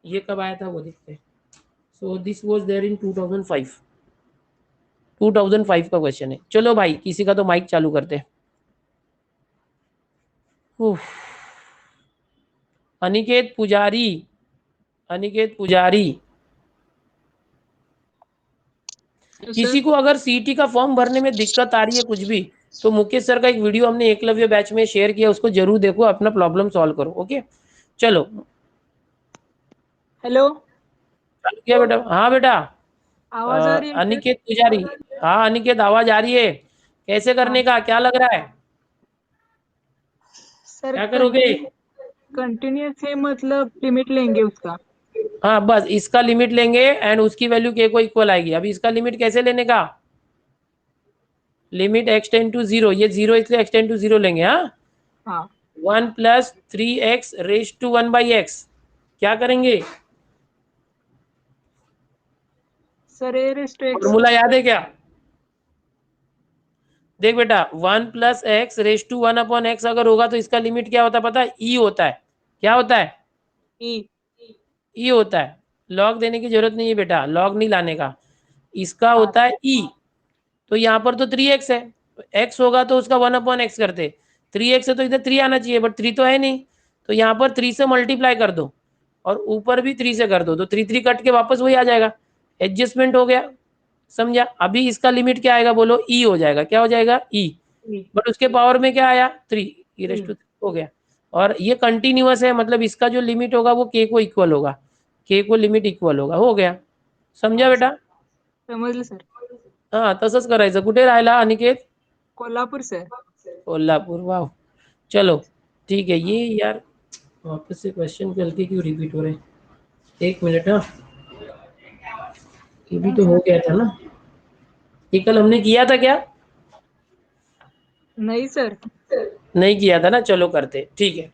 ये कब आया था वो देखते हैं। So this was there in 2005 का क्वेश्चन है। चलो भाई किसी का तो माइक चालू करते हैं। अनिकेत पुजारी, अनिकेत पुजारी, किसी को अगर सीटी का फॉर्म भरने में दिक्कत आ रही है कुछ भी, तो मुकेश सर का एक वीडियो हमने एकलव्य बैच में शेयर किया, उसको जरूर देखो, अपना प्रॉब्लम सॉल्व करो। ओके चलो। हेलो, चालू किया बेटा? हाँ बेटा। आवाज आ रही है सर? अनिकेत पुजारी, हाँ अनिकेत आवाज आ रही है। कैसे करने का क्या लग रहा है? सर क्या करोगे? कंटिन्यूस है मतलब लिमिट लेंगे उसका। हाँ बस इसका लिमिट लेंगे एंड उसकी वैल्यू के को इक्वल आएगी। अभी इसका लिमिट कैसे लेने का? लिमिट x टेंड टू 0, ये 0 इसलिए x टेंड टू 0 लेंगे। हाँ हाँ 1 + 3x रेज टू 1/x, क्या करेंगे? सर, ए रेस्ट एक्स। फॉर्मूला याद है क्या? देख बेटा 1 + x रेज टू 1/x अगर होगा तो इसका लिमिट क्या होता है पता है? e होता है। क्या होता है? ई। e होता है। लॉग देने की जरूरत नहीं है बेटा, लॉग नहीं लाने का। इसका हाँ होता है e। तो यहाँ पर तो 3x है, x होगा तो उसका 1/x करते। 3x है तो इधर 3 आना चाहिए, बट 3 तो है नहीं। तो यहाँ पर 3 से मल्टीप्लाई कर दो और ऊपर भी 3 से कर दो, तो 3 3 कट के वापस वही आ जाएगा। एडजस्टमेंट हो गया, समझा? अभी इसका लिमिट क्या आएगा बोलो? ई हो जाएगा। क्या हो जाएगा? ई। ई। बट उसके पावर में क्या आया? 3 e⁻³ ई। हो गया। और ये कंटिन्यूअस है, मतलब इसका जो लिमिट होगा वो के को इक्वल होगा, के को लिमिट इक्वल होगा। हो गया, समझा हाँ बेटा? समजलं सर. हाँ तसंच करायचं. कुठे राहिला अनिकेत? कोल्हापूर सर. कोल्हापुर, वाह। चलो ठीक है। ये यार वापस से क्वेश्चन गलती क्यों रिपीट हो रहे हैं? एक मिनट। हाँ ये भी तो हो गया था ना, ये कल हमने किया था क्या? नहीं सर. नहीं किया था ना। चलो करते, ठीक है।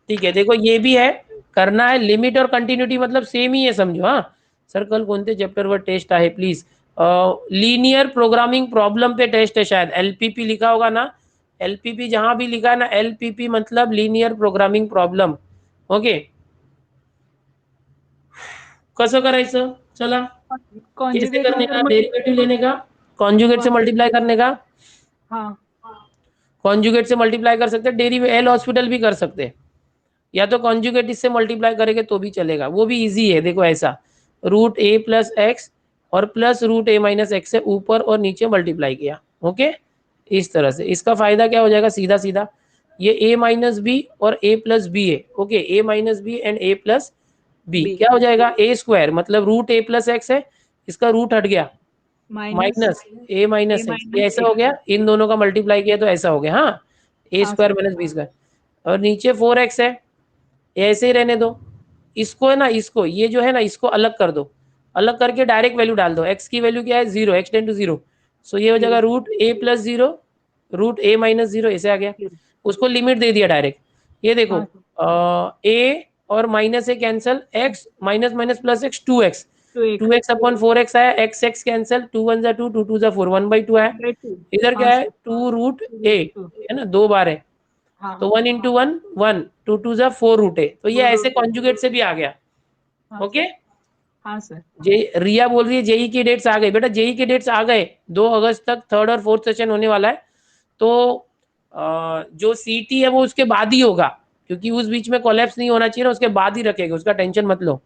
ठीक है देखो ये भी है, करना है। लिमिट और कंटिन्यूटी मतलब सेम ही है, समझो। हाँ सर कल कोणते चॅप्टरवर टेस्ट आहे प्लीज? लीनियर प्रोग्रामिंग प्रॉब्लम पे टेस्ट है शायद। एलपीपी लिखा होगा ना, एलपीपी जहां भी लिखा है ना, एलपीपी मतलब लीनियर प्रोग्रामिंग प्रॉब्लम। ओके कसं करायचं? चला कैसे कॉन्जुगेट करने सर का? मग. डेरिवेटिव लेने का, कॉन्जुगेट से मल्टीप्लाई करने का। हाँ कॉन्जुगेट से मल्टीप्लाई कर सकते हैं, डेरिवेटिव एल हॉस्पिटल भी कर सकते हैं, या तो कॉन्जुगेट इससे मल्टीप्लाई करेंगे तो भी चलेगा, वो भी इजी है। देखो ऐसा √a+x और +√a-x से ऊपर और नीचे मल्टीप्लाई किया। ओके इस तरह से इसका फायदा क्या हो जाएगा? सीधा सीधा ये a-b और a+b है। Okay a-b and a+b b. क्या हो जाएगा? a² मतलब √a+x है, इसका रूट हट गया, माइनस -a-x, ये ऐसा हो एक्स. गया। इन दोनों का मल्टीप्लाई किया तो ऐसा हो गया। हाँ a² हाँ सर. -b²। और नीचे 4x है, ऐसे ही रहने दो। इसको है ना, इसको ये जो है ना, इसको अलग कर दो। अलग करके डायरेक्ट वैल्यू डाल दो। x की वैल्यू क्या है? 0, x टेंड टू 0। सो ये हो जाएगा √a+0 √a-0, ऐसे आ गया। उसको लिमिट दे दिया डायरेक्ट। ये देखो हाँ सर. a और minus a cancel, x minus minus plus x 2x, two x. 2x/4x आया, x कैंसल, 2 1 जा 2, 2 2 जा 4, 1/2 आया। 1/2. इधर क्या हाँ है? सर. 2√a two. है ना, 2 बार है तो हाँ 1 × 1 1, 2 2 जा 4√a। तो ये ऐसे कॉन्जुगेट से भी आ गया। हाँ ओके हाँ सर. जे रिया बोल रही है जेई की डेट्स आ गई। बेटा जेई की डेट्स आ गए, 2 अगस्त तक 3rd और 4th सेशन होने वाला है। तो जो सीटी है वो उसके बाद ही होगा, क्योंकि उस बीच में कोलैप्स नहीं होना चाहिए ना, उसके बाद ही रखेगा, उसका टेंशन मत लो।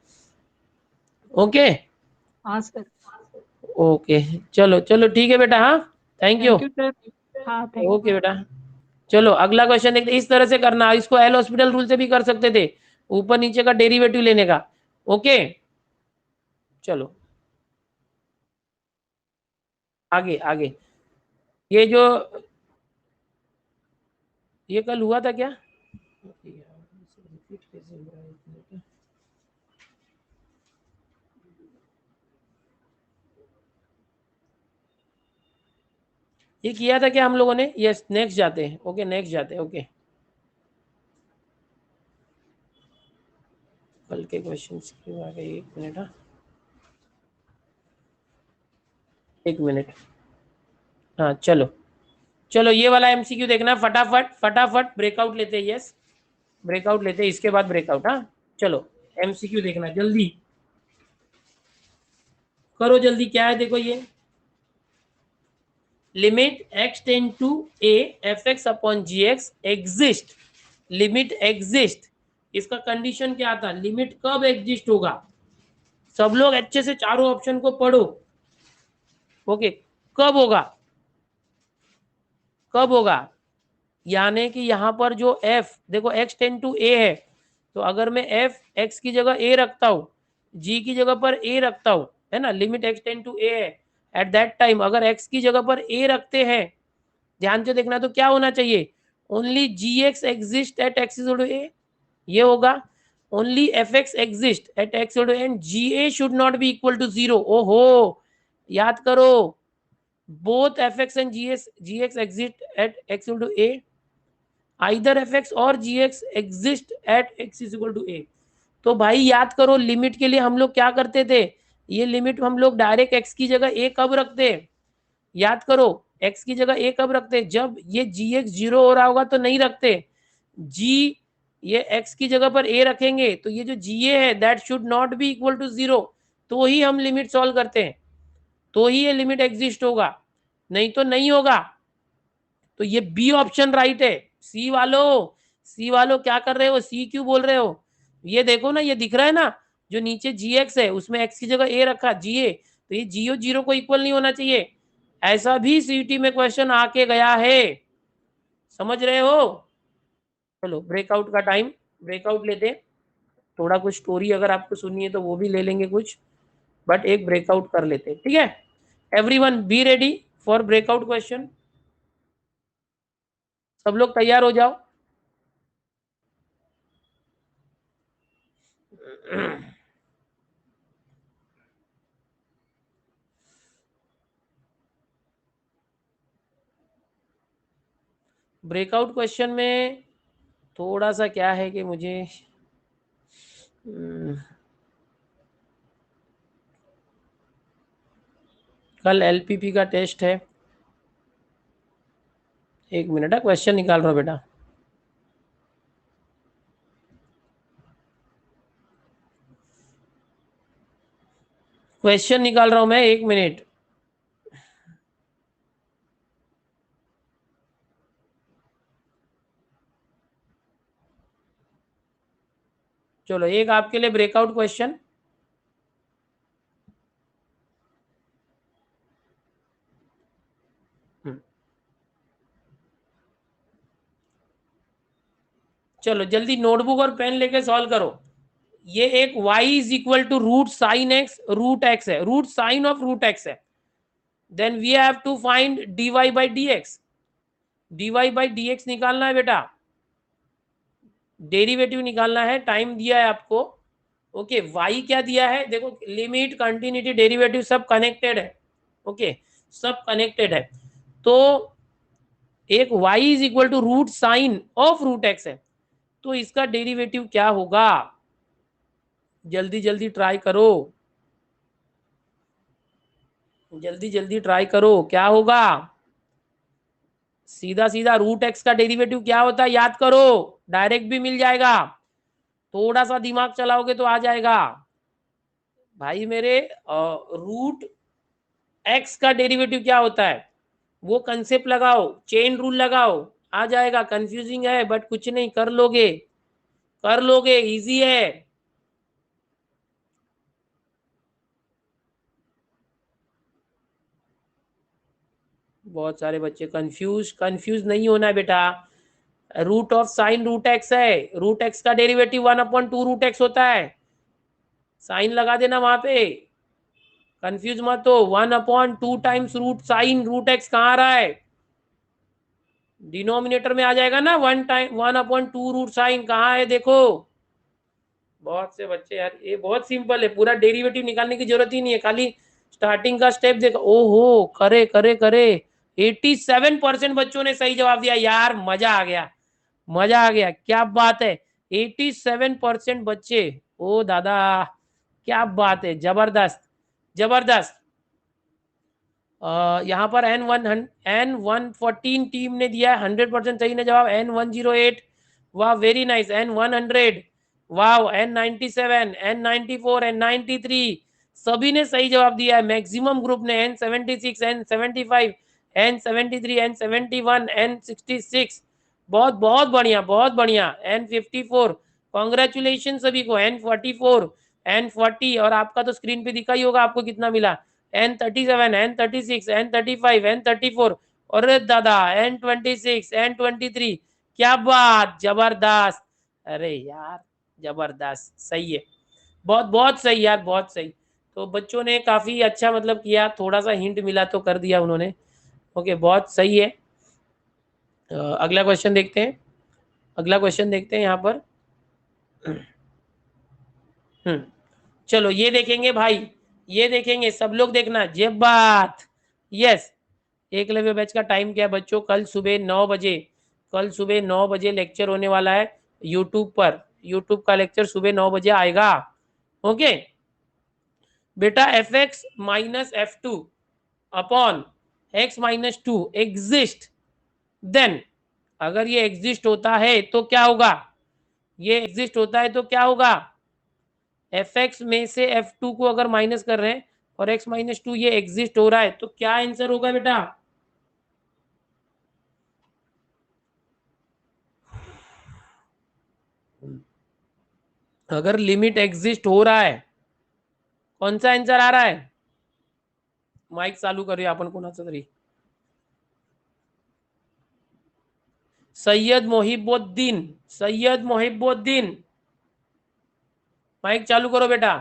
ओके हाँ सर. ओके चलो चलो ठीक है बेटा। हाँ thank you. Thank you sir. हाँ थैंक यू. ओके बेटा चलो अगला क्वेश्चन देखते। इस तरह से करना, इसको एल हॉस्पिटल रूल से भी कर सकते थे, ऊपर नीचे का डेरिवेटिव लेने का। ओके चलो आगे आगे। ये जो ये कल हुआ था क्या? ये किया था क्या हम लोगों ने? यस, नेक्स्ट जाते हैं। ओके नेक्स्ट जाते हैं। ओके कल के क्वेश्चंस के आगे एक मिनट। हाँ एक मिनट। हाँ चलो चलो ये वाला एमसीक्यू देखना फटाफट फटाफट। ब्रेकआउट लेते हैं। यस ब्रेकआउट लेते हैं, इसके बाद ब्रेकआउट। हाँ चलो एमसीक्यू देखना जल्दी करो, जल्दी। क्या है देखो, ये limit x tend to a fx upon gx exist. Limit exist, इसका कंडीशन क्या था? लिमिट कब एग्जिस्ट होगा? सब लोग अच्छे से चारों ऑप्शन को पढ़ो। ओके कब होगा? कब होगा? यानी कि यहां पर जो f देखो x टेंड टू a है, तो अगर मैं f x की जगह a रखता हूं, g की जगह पर a रखता हूं, है ना, limit x tend to a है, एट दैट टाइम अगर x की जगह पर a रखते हैं, ध्यान से देखना, तो क्या होना चाहिए? Only gx exist at x is to a, ये होगा। Only fx exist at x to and ga should not be equal to 0। ओहो याद करो, both fx and gx exist at x equal to a, either fx और gx exist at x is equal to a। तो भाई याद करो, limit के लिए हम लोग क्या करते थे? ये लिमिट हम लोग डायरेक्ट x की जगह a कब रखते? याद करो, x की जगह a कब रखते? जब ये gx 0 हो रहा होगा तो नहीं रखते। g ये x की जगह पर a रखेंगे तो ये जो ga है that should not be equal to 0, तो ही हम लिमिट सॉल्व करते हैं, तो ही ये लिमिट एग्जिस्ट होगा, नहीं तो नहीं होगा। तो ये बी ऑप्शन राइट है। सी वालों, सी वालों क्या कर रहे हो? सी क्यों बोल रहे हो? ये देखो ना, ये दिख रहा है ना, जो नीचे जी एक्स है उसमें एक्स की जगह ए रखा, जी ए, तो ये जीओ जीरो को इक्वल नहीं होना चाहिए। ऐसा भी सीटी में क्वेश्चन आके गया है, समझ रहे हो? चलो ब्रेकआउट का टाइम, ब्रेकआउट लेते हैं। थोड़ा कुछ स्टोरी अगर आपको सुननी है तो वो भी ले लेंगे कुछ, बट एक ब्रेकआउट कर लेते हैं, ठीक है? Everyone be ready for breakout question. सब लोग तैयार हो जाओ। ब्रेकआउट क्वेश्चन में थोड़ा सा क्या है कि मुझे कल एलपीपी का टेस्ट है। एक मिनट है, क्वेश्चन निकाल रहा हूँ बेटा। क्वेश्चन निकाल रहा हूँ मैं, एक मिनट। चलो एक आपके लिए ब्रेकआउट क्वेश्चन। चलो जल्दी नोटबुक और पेन लेके सॉल्व करो। ये एक y is equal to root sine x, root x है, root sine of root x है। Then we have to find dy by d x. dy by d x निकालना है बेटा, डेरिवेटिव निकालना है, टाइम दिया है आपको। ओके y क्या दिया है देखो, लिमिट, कंटिन्यूटी, डेरिवेटिव सब कनेक्टेड है। ओके सब कनेक्टेड है। तो एक y is equal to root sine of root x है, तो इसका डेरिवेटिव क्या होगा? जल्दी जल्दी ट्राई करो, जल्दी जल्दी ट्राई करो, क्या होगा? सीधा सीधा रूट एक्स का डेरिवेटिव क्या होता है याद करो, डायरेक्ट भी मिल जाएगा, थोड़ा सा दिमाग चलाओगे तो आ जाएगा भाई मेरे। रूट एक्स का डेरिवेटिव क्या होता है वो कंसेप्ट लगाओ, चेन रूल लगाओ, आ जाएगा। कंफ्यूजिंग है बट कुछ नहीं, कर लोगे, कर लोगे, इजी है। बहुत सारे बच्चे कंफ्यूज, कंफ्यूज नहीं होना है बेटा। Root of sine root x है, रूट एक्स का डेरिवेटिव 1/2 रूट एक्स होता है, साइन लगा देना वहां पे, कंफ्यूज मत हो। 1/2 times root sine root x कहाँ आ रहा है? डिनोमिनेटर में आ जाएगा ना। 1/2 रूट साइन कहाँ है देखो। बहुत से बच्चे यार, ये बहुत सिंपल है, पूरा डेरिवेटिव निकालने की जरूरत ही नहीं है, खाली स्टार्टिंग का स्टेप देखो। ओहो, करे करे करे 87% बच्चों ने सही जवाब दिया यार, मजा आ गया, मजा आ गया, क्या बात है। 87% बच्चे, ओ दादा क्या बात है, जबरदस्त जबरदस्त। यहाँ पर N114 टीम ने दिया 100% सही ने जवाब। N108 वाह वेरी नाइस। N100 वाह। N97 N94 N93 सभी ने सही जवाब दिया है। मैक्सिमम ग्रुप ने N76 N75 N73 N71 N66 बहुत बहुत बढ़िया बहुत बढ़िया। N54 कॉन्ग्रेचुलेशन सभी को। N44 N40 और आपका तो स्क्रीन पे दिखा ही होगा आपको कितना मिला। N37 N36 N35 N34 और दादा N26 N23 क्या बात, जबरदस्त। अरे यार जबरदस्त, सही है, बहुत बहुत सही यार, बहुत सही। तो बच्चों ने काफी अच्छा मतलब किया, थोड़ा सा हिंट मिला तो कर दिया उन्होंने। ओके बहुत सही है। अगला क्वेश्चन देखते हैं, अगला क्वेश्चन देखते हैं यहाँ पर। चलो ये देखेंगे भाई, ये देखेंगे सब लोग देखना, जब बात। यस, एकलव्य बैच का टाइम क्या है बच्चों? कल सुबह 9 बजे, कल सुबह 9 बजे लेक्चर होने वाला है यूट्यूब पर। यूट्यूब का लेक्चर सुबह 9 बजे आएगा। ओके बेटा, fx minus f2 upon x minus 2 exist, then अगर ये एग्जिस्ट होता है तो क्या होगा? ये एग्जिस्ट होता है तो क्या होगा? fx में से f2 को अगर माइनस कर रहे हैं और x माइनस 2 ये एग्जिस्ट हो रहा है तो क्या आंसर होगा बेटा? अगर लिमिट एग्जिस्ट हो रहा है कौन सा आंसर आ रहा है? माइक चालू करूया आपण कोणाचं तरी। सैयद मोहिबुद्दीन, सैयद मोहिबुद्दीन माइक चालू करो बेटा।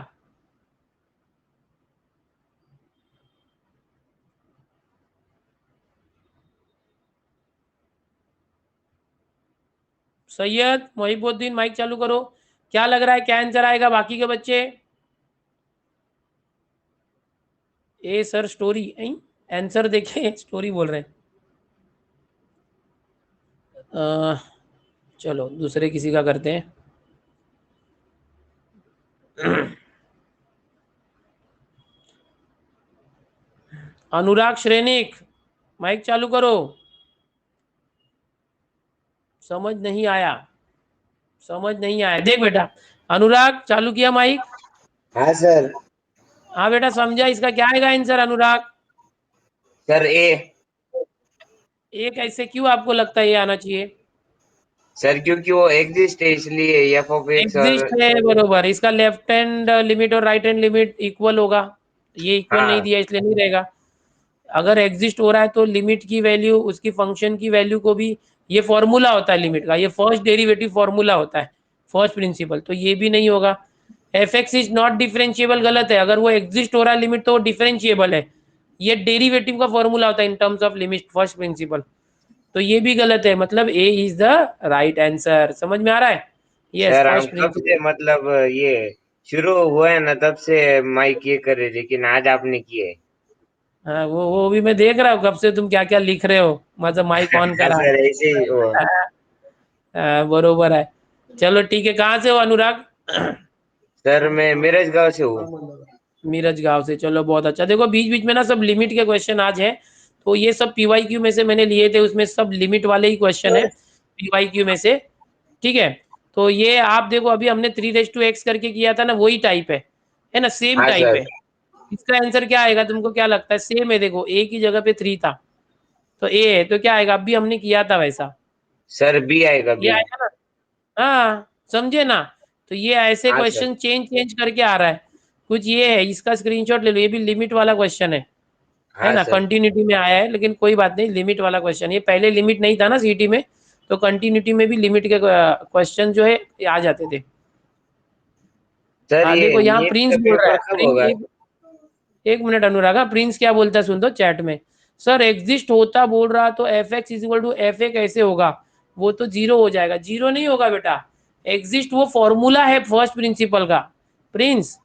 सैयद मोहिबुद्दीन माइक चालू करो। क्या लग रहा है क्या आंसर आएगा बाकी के बच्चे? ए सर स्टोरी आंसर देखे, स्टोरी बोल रहे हैं। चलो दूसरे किसी का करते हैं। अनुराग श्रेनिक माइक चालू करो। समझ नहीं आया, समझ नहीं आया। देख बेटा, अनुराग चालू किया माइक। हाँ सर। हाँ बेटा समझा, इसका क्या आएगा आंसर अनुराग? सर ए। एक ऐसे क्यों आपको लगता है ये आना चाहिए? सर क्योंकि वो एग्जिस्ट है इसलिए एफ ऑफ एक्स और एग्जिस्ट है बरोबर। इसका लेफ्ट हैंड लिमिट और राइट हैंड लिमिट इक्वल होगा, ये इक्वल नहीं हाँ दिया इसलिए नहीं रहेगा। अगर एग्जिस्ट हो रहा है तो लिमिट की वैल्यू, उसकी फंक्शन की वैल्यू को भी, ये फॉर्मूला होता है लिमिट का, ये फर्स्ट डेरिवेटिव फॉर्मूला होता है, फर्स्ट प्रिंसिपल, तो ये भी नहीं होगा। F x is not differentiable गलत है, अगर वो एग्जिस्ट हो रहा है लिमिट तो वो डिफरेंशिएबल है, ये डेरिवेटिव का फॉर्मूला होता है in terms of limit first principle, तो ये भी गलत है। मतलब ए इज द राइट आंसर। समझ में आ रहा है? यस सर हम फर्स्ट कब से प्रिंसिपल। मतलब ये शुरू हुआ है ना तब से माइक ये करे, लेकिन आज आपने किए। हाँ वो भी मैं देख रहा हूँ कब से तुम क्या क्या लिख रहे हो, मतलब माइक ऑन हाँ करा सर ऐसे ही वो। बरोबर है। चलो ठीक है, कहाँ से हो अनुराग? सर मैं मिरज गांव से हूँ। मीरज गांव से, चलो बहुत अच्छा। देखो बीच बीच में ना सब लिमिट के क्वेश्चन आज है, तो ये सब पीवाईक्यू में से मैंने लिए थे, उसमें सब लिमिट वाले ही क्वेश्चन है पीवाईक्यू में से, ठीक है। तो ये आप देखो अभी हमने 3:x करके किया था ना, वही टाइप है ना, सेम हाँ टाइप सर। है। इसका आंसर क्या आएगा तुमको क्या लगता है? सेम है, देखो ए की जगह पे 3 था तो ए है, तो क्या आएगा? अभी हमने किया था वैसा, सर बी आएगा ये बी। आएगा ना। हाँ समझे ना, तो ये ऐसे हाँ सर। क्वेश्चन चेंज चेंज करके आ रहा है कुछ। ये है, इसका स्क्रीनशॉट ले लो, ये भी लिमिट वाला क्वेश्चन है हाँ ना, सर। कंटिन्यूटी में आया है, लेकिन कोई बात नहीं, लिमिट वाला क्वेश्चन। ये पहले लिमिट नहीं था ना सीटी में, तो कंटिन्यूटी में भी लिमिट के क्वेश्चन जो है ये आ जाते थे। सर हाँ ये देखो यहाँ नीट प्रिंस का बोल रहा पेपर है, कब प्रिंस होगा? एक मिनट अनुराग, हाँ प्रिंस क्या बोलता है सुन दो चैट में। सर एग्जिस्ट होता बोल रहा तो f x is equal to f a कैसे होगा, वो तो जीरो हो जाएगा। जीरो नहीं होगा बेटा, एग्जिस्ट वो फॉर्मूला है फर्स्ट प्रिंसिपल का। प्रिंस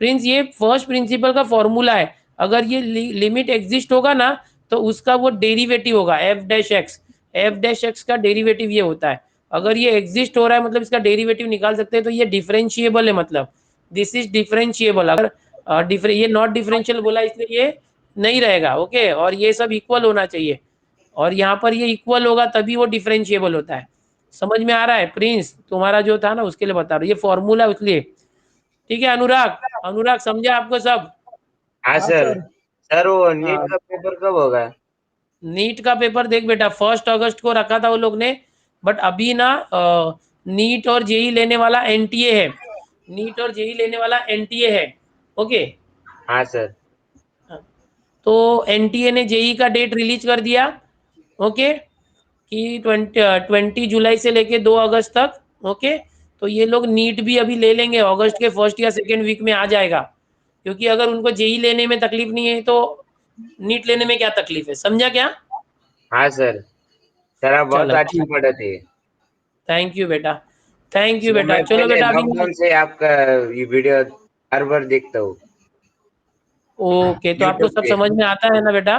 प्रिंस ये फर्स्ट प्रिंसिपल का फॉर्मूला है। अगर ये लिमिट एग्जिस्ट होगा ना तो उसका वो डेरिवेटिव होगा F dash x. F dash x का डेरिवेटिव ये होता है। अगर ये एग्जिस्ट हो रहा है मतलब इसका डेरिवेटिव निकाल सकते हैं, तो ये डिफरेंशिएबल है, मतलब दिस इज डिफरेंशिएबल। अगर ये नॉट डिफरेंशियल बोला इसलिए ये नहीं रहेगा। ओके, और ये सब इक्वल होना चाहिए, और यहाँ पर ये इक्वल होगा तभी वो डिफरेंशिएबल होता है। समझ में आ रहा है प्रिंस? तुम्हारा जो था ना उसके लिए बता रहा हूँ, ये फॉर्मूला उसलिए। ठीक है अनुराग, अनुराग समझा आपको सब? हाँ सर। सर वो नीट हाँ, का पेपर कब होगा? नीट का पेपर देख बेटा 1 अगस्त को रखा था वो लोग ने, बट अभी ना नीट और जेई लेने वाला एनटीए है। नीट और जेई लेने वाला एनटीए है। ओके, हाँ सर। तो एनटीए ने जेई का डेट रिलीज कर दिया। ओके, कि 20 जुलाई से लेके 2 अगस्त तक। ओके, तो ये लोग नीट भी अभी ले लेंगे, अगस्त के फर्स्ट या सेकेंड वीक में आ जाएगा। क्योंकि अगर उनको जेई लेने में तकलीफ नहीं है तो नीट लेने में क्या तकलीफ है, समझा क्या? हाँ सर आप बहुत चलो अच्छी ठीक, पढ़ाते हैं। थैंक यू बेटा, थैंक यू सर बेटा। मैं चलो पहले बेटा अभी लॉकडाउन से आपका ये वीडियो हर बार देखता हूँ ओके, तो आपको यूट्यूब सब पे। समझ में आता है ना बेटा?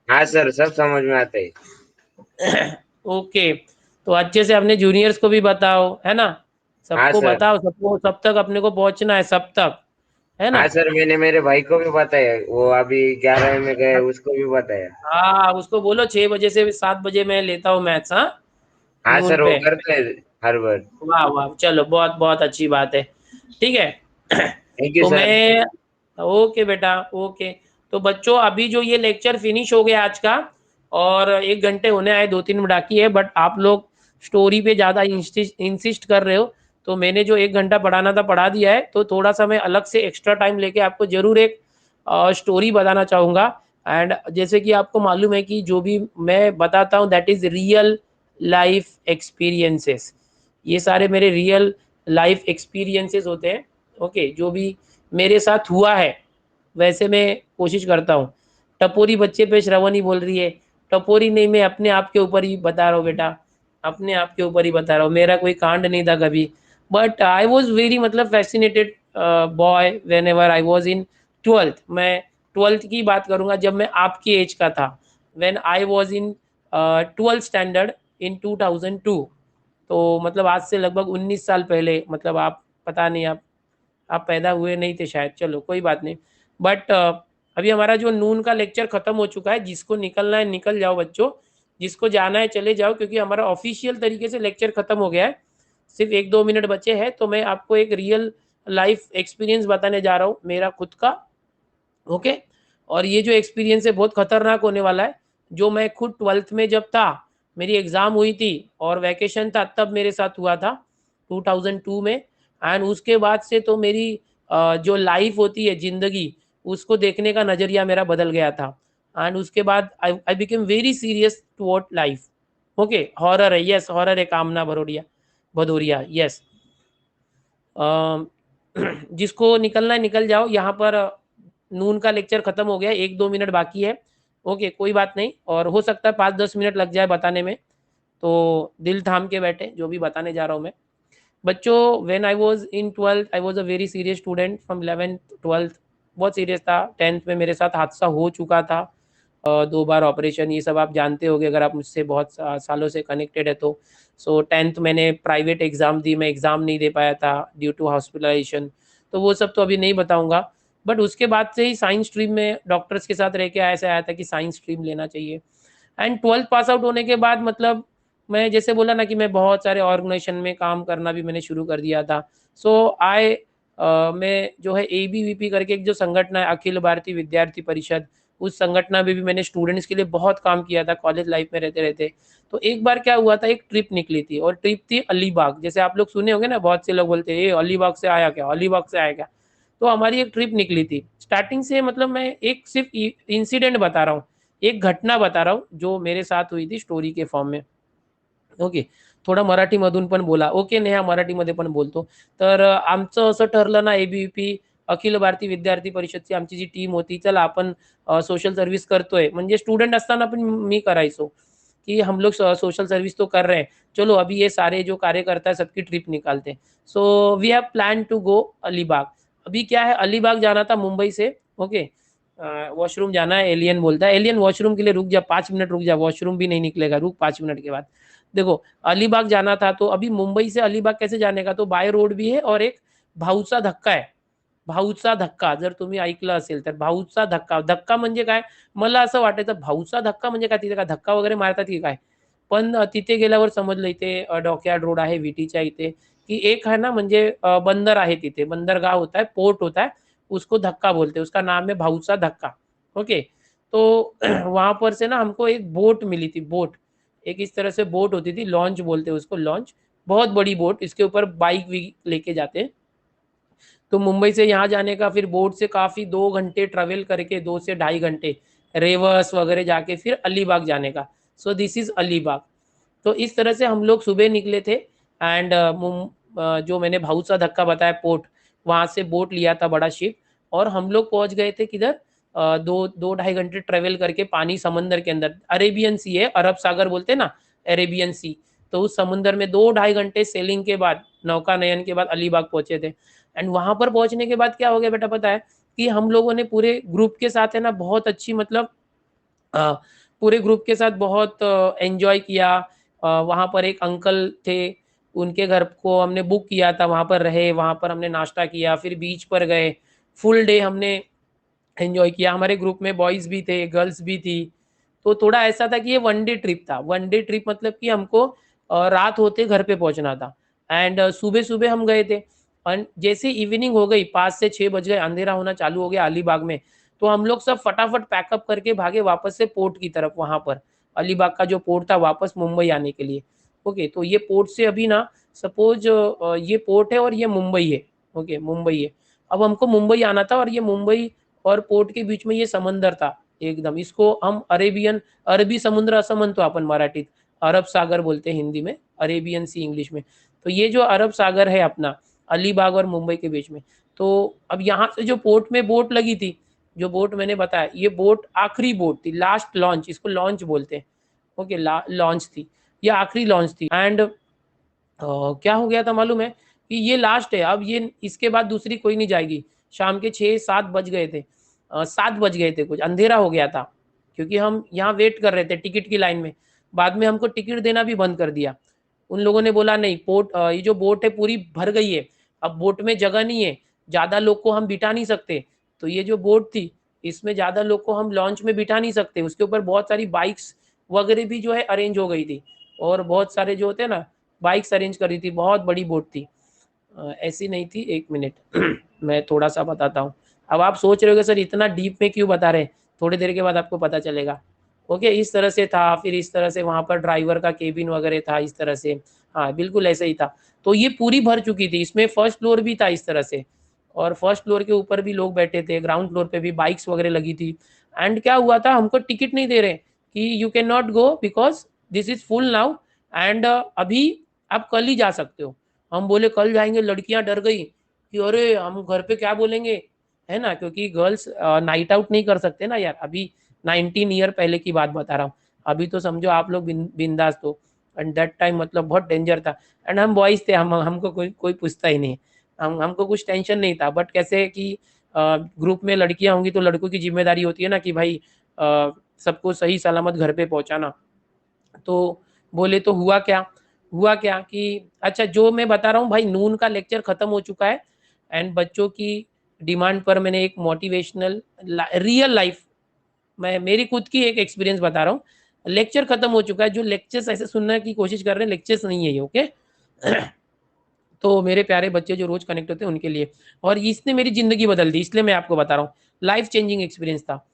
हाँ सर सब समझ में आता है। ओके, तो अच्छे से अपने जूनियर्स को भी बताओ, है ना? हाँ सबको सर। बताओ, सबको सब तक अपने को पहुंचना है, सब तक, है ना? हाँ सर मैंने मेरे भाई को भी बताया, वो अभी 11 में गए, उसको भी बताया। हाँ, उसको बोलो 6 बजे से 7 बजे मैं लेता हूँ मैथ्स, हाँ, हाँ नून सर वो पे। करते हैं हर बार। वाह वाह, चलो बहुत बहुत अच्छी बात है। ठीक है। थैंक यू तो सर। मैं, ओके बेटा, ओके। तो बच्चों अभी जो ये लेक्चर फिनिश हो गया आज का, और 1 घंटे होने आए, 2-3 मिनट बाकी है, बट आप लोग स्टोरी पे ज़्यादा इंसिस्ट कर रहे हो, तो मैंने जो 1 घंटा पढ़ाना था पढ़ा दिया है। तो थोड़ा सा मैं अलग से एक्स्ट्रा टाइम लेके आपको जरूर एक स्टोरी बताना चाहूँगा। एंड जैसे कि आपको मालूम है कि जो भी मैं बताता हूँ that is real life experiences. ये सारे मेरे रियल लाइफ एक्सपीरियंसेस होते हैं। ओके, जो भी मेरे साथ हुआ है वैसे मैं कोशिश करता हूँ। टपोरी बच्चे पे श्रवणी बोल रही है, टपोरी नहीं, मैं अपने आप के ऊपर ही बता रहा हूँ बेटा, अपने आप के ऊपर ही बता रहा हूँ, मेरा कोई कांड नहीं था कभी। बट आई वॉज वेरी मतलब fascinated boy when ever I was in 12th। मैं 12th की बात करूँगा जब मैं आपकी एज का था, when I was in 12th standard in 2002। तो मतलब आज से लगभग 19 साल पहले, मतलब आप पता नहीं, आप पैदा हुए नहीं थे शायद, चलो कोई बात नहीं। बट अभी हमारा जो नून का लेक्चर खत्म हो चुका है, जिसको निकलना है निकल जाओ बच्चों, जिसको जाना है चले जाओ, क्योंकि हमारा ऑफिशियल तरीके से लेक्चर खत्म हो गया है। सिर्फ 1-2 मिनट बचे हैं, तो मैं आपको एक रियल लाइफ एक्सपीरियंस बताने जा रहा हूँ मेरा खुद का। ओके, और ये जो एक्सपीरियंस है बहुत खतरनाक होने वाला है। जो मैं खुद 12th में जब था, मेरी एग्ज़ाम हुई थी और वैकेशन था, तब मेरे साथ हुआ था 2002 में। एंड उसके बाद से तो मेरी जो लाइफ होती है ज़िंदगी, उसको देखने का नज़रिया मेरा बदल गया था। एंड उसके बाद I became very serious toward life. Okay, horror है, यस हॉरर है, कामना भरोड़िया भदौरिया, यस। जिसको निकलना है निकल जाओ, यहाँ पर नून का लेक्चर खत्म हो गया, 1-2 मिनट बाकी है। ओके, कोई बात नहीं, और हो सकता है 5-10 मिनट लग जाए बताने में, तो दिल थाम के बैठे जो भी बताने जा रहा हूँ मैं। बच्चों, when I was in 12th I was a very serious student from 11th 12th। बहुत सीरियस था। 10th में मेरे साथ हादसा हो चुका था, 2 बार ऑपरेशन, ये सब आप जानते होंगे अगर आप मुझसे बहुत सालों से कनेक्टेड है तो। सो 10th मैंने प्राइवेट एग्ज़ाम दी, मैं एग्ज़ाम नहीं दे पाया था ड्यू टू हॉस्पिटलाइजेशन। तो वो सब तो अभी नहीं बताऊंगा। बट उसके बाद से ही साइंस स्ट्रीम में डॉक्टर्स के साथ रह के ऐसा आया था कि साइंस स्ट्रीम लेना चाहिए। एंड 12th पास आउट होने के बाद मतलब मैं जैसे बोला ना कि मैं बहुत सारे ऑर्गेनाइजेशन में काम करना भी मैंने शुरू कर दिया था। सो मैं जो है ABVP करके एक जो संगठन है, अखिल भारतीय विद्यार्थी परिषद, उस संगठन में भी मैंने स्टूडेंट्स के लिए बहुत काम किया था कॉलेज लाइफ में रहते रहते। तो एक बार क्या हुआ था, एक ट्रिप निकली थी, और ट्रिप थी अलीबाग। जैसे आप लोग सुने होंगे ना, बहुत से लोग बोलते हैं ये अलीबाग से आया क्या, अलीबाग से आया क्या। तो हमारी एक ट्रिप निकली थी स्टार्टिंग से, मतलब मैं एक सिर्फ इंसिडेंट बता रहा हूँ, एक घटना बता रहा हूँ जो मेरे साथ हुई थी स्टोरी के फॉर्म में। ओके, थोडा मराठीमधून पण बोला. ओके, नेहा मराठीमध्ये पण बोलतो. तर आमचं असं ठरलं ना ABVP अखिल भारतीय विद्यार्थी परिषदची आमची जी टीम होती, चला आपण सोशल सर्व्हिस करतोय, म्हणजे स्टुडंट असताना पण मी करायचो कि हम लोग सोशल सर्विस तो कर रहे हैं, चलो अभी ये सारे जो कार्यकर्ता है सबकी ट्रिप निकालते हैं। So we have plan to go Alibag. अभी क्या है, अलीबाग जाना था मुंबई से, ओके, वॉशरूम जाना है, एलियन बोलता है, एलियन वॉशरूम के लिए रुक जा, 5 मिनट रुक जा, वॉशरूम भी नहीं निकलेगा, रुक 5 मिनट के बाद। देखो अलीबाग जाना था, तो अभी मुंबई से अलीबाग कैसे जाने का, तो बाय रोड भी है और एक भाऊचा धक्का आहे, भाऊचा धक्का जर तुम्ही ऐकलं असेल तर, भाऊचा धक्का, धक्का म्हणजे काय, मला असं वाटायचं भाऊचा धक्का म्हणजे काय, तिथे काय धक्का वगैरे मारतात की काय, पण तिथे गेल्यावर समजलं इथे डॉकयार्ड रोड आहे विटीच्या इथे, कि एक है ना म्हणजे बंदर आहे तिथे, बंदरगाह होता है, पोर्ट होता है, उसको धक्का बोलते हैं, उसका नाम है भाऊचा धक्का, ओके। तो वहां पर से ना हमको एक बोट मिली थी, बोट, एक इस तरह से बोट होती थी, लॉन्च बोलते हैं उसको, लॉन्च, बहुत बड़ी बोट, इसके ऊपर बाइक भी लेके जाते हैं। तो मुंबई से यहाँ जाने का, फिर बोट से काफी 2 घंटे ट्रेवल करके, 2 से 2.5 घंटे रेवर्स वगैरह जाके फिर अलीबाग जाने का। So this is Alibag. तो इस तरह से हम लोग सुबह निकले थे एंड जो मैंने भाऊचा धक्का बताया पोर्ट, वहां से बोट लिया था बड़ा शिप, और हम लोग पहुंच गए थे किधर, 2-2.5 घंटे ट्रेवल करके पानी समंदर के अंदर, अरेबियन सी है, अरब सागर बोलते हैं ना, अरेबियन सी, तो उस समुंदर में 2-2.5 घंटे सेलिंग के बाद, नौका नयन के बाद अलीबाग पहुंचे थे। एंड वहां पर पहुंचने के बाद क्या हो गया बेटा पता है, कि हम लोगों ने पूरे ग्रुप के साथ है ना बहुत अच्छी, मतलब पूरे ग्रुप के साथ बहुत एंजॉय किया। वहां पर एक अंकल थे, उनके घर को हमने बुक किया था, वहां पर रहे, वहां पर हमने नाश्ता किया, फिर बीच पर गए, फुल डे हमने एंजॉय किया। हमारे ग्रुप में बॉयज भी थे, गर्ल्स भी थी, तो थोड़ा ऐसा था कि ये 1 डे ट्रिप था। 1 डे ट्रिप मतलब कि हमको रात होते घर पे पहुंचना था, एंड सुबह सुबह हम गए थे, और जैसे इवनिंग हो गई, 5 से 6 बज गए, अंधेरा होना चालू हो गया अलीबाग में, तो हम लोग सब फटाफट पैकअप करके भागे वापस से पोर्ट की तरफ, वहां पर अलीबाग का जो पोर्ट था, वापस मुंबई आने के लिए, ओके। तो ये पोर्ट से अभी ना सपोज ये पोर्ट है और ये मुंबई है, ओके, मुंबई है। अब हमको मुंबई आना था, और ये मुंबई और पोर्ट के बीच में ये समंदर था एकदम, इसको हम अरेबियन, अरबी समुद्र असं म्हणतो आपण मराठीत, अरब सागर बोलते हैं हिंदी में, अरेबियन सी इंग्लिश में। तो ये जो अरब सागर है अपना, अलीबाग और मुंबई के बीच में, तो अब यहाँ से जो पोर्ट में बोट लगी थी, जो बोट मैंने बताया, ये बोट आखिरी बोट थी, लास्ट लॉन्च, इसको लॉन्च बोलते हैं, ओके, लॉन्च थी, ये आखिरी लॉन्च थी। एंड क्या हो गया था मालूम है, कि ये लास्ट है, अब ये इसके बाद दूसरी कोई नहीं जाएगी। शाम के 6-7 बज गए थे, 7 बज गए थे कुछ, अंधेरा हो गया था, क्योंकि हम यहाँ वेट कर रहे थे टिकट की लाइन में। बाद में हमको टिकट देना भी बंद कर दिया, उन लोगों ने बोला नहीं, पोर्ट ये जो बोट है पूरी भर गई है, अब बोट में जगह नहीं है, ज्यादा लोग को हम बिठा नहीं सकते। तो ये जो बोट थी, इसमें ज्यादा लोग को हम लॉन्च में बिठा नहीं सकते, उसके ऊपर बहुत सारी बाइक्स वगैरह भी जो है अरेंज हो गई थी, और बहुत सारे जो होते हैं ना बाइक्स अरेंज करी थी, बहुत बड़ी बोट थी, ऐसी नहीं थी, 1 मिनट मैं थोड़ा सा बताता हूँ। अब आप सोच रहे हो सर इतना डीप में क्यों बता रहे हैं, थोड़ी देर के बाद आपको पता चलेगा, ओके। इस तरह से था, फिर इस तरह से वहां पर ड्राइवर का केबिन वगैरह था, इस तरह से, हाँ बिल्कुल ऐसे ही था। तो ये पूरी भर चुकी थी, इसमें फर्स्ट फ्लोर भी था इस तरह से, और फर्स्ट फ्लोर के ऊपर भी लोग बैठे थे, ग्राउंड फ्लोर पे भी बाइक्स वगैरह लगी थी। एंड क्या हुआ था, हमको टिकट नहीं दे रहे कि you can not go because this is full now, and अभी आप कल ही जा सकते हो। हम बोले कल जाएंगे, लड़कियां डर गई कि अरे हम घर पे क्या बोलेंगे, है ना, क्योंकि गर्ल्स नाइट आउट नहीं कर सकते ना यार, अभी 19 ईयर पहले की बात बता रहा हूँ, अभी तो समझो आप लोग बिंदास तो, एंड दैट टाइम मतलब बहुत डेंजर था। एंड हम बॉयज थे, हमको कोई पूछता ही नहीं, हमको कुछ टेंशन नहीं था, बट कैसे कि ग्रुप में लड़कियां होंगी तो लड़कों की जिम्मेदारी होती है ना कि भाई सबको सही सलामत घर पे पहुंचाना। तो बोले तो हुआ क्या कि अच्छा जो मैं बता रहा हूँ भाई, नून का लेक्चर खत्म हो चुका है, एंड बच्चों की डिमांड पर मैंने एक मोटिवेशनल रियल लाइफ, मैं मेरी खुद की एक एक्सपीरियंस बता रहा हूँ, लेक्चर खत्म हो चुका है। जो लेक्चर्स ऐसे सुनने की कोशिश कर रहे हैं, लेक्चर्स नहीं है ये, ओके। तो मेरे प्यारे बच्चे जो रोज कनेक्ट होते हैं उनके लिए, और इसने मेरी जिंदगी बदल दी, इसलिए मैं आपको बता रहा हूँ, लाइफ चेंजिंग एक्सपीरियंस था।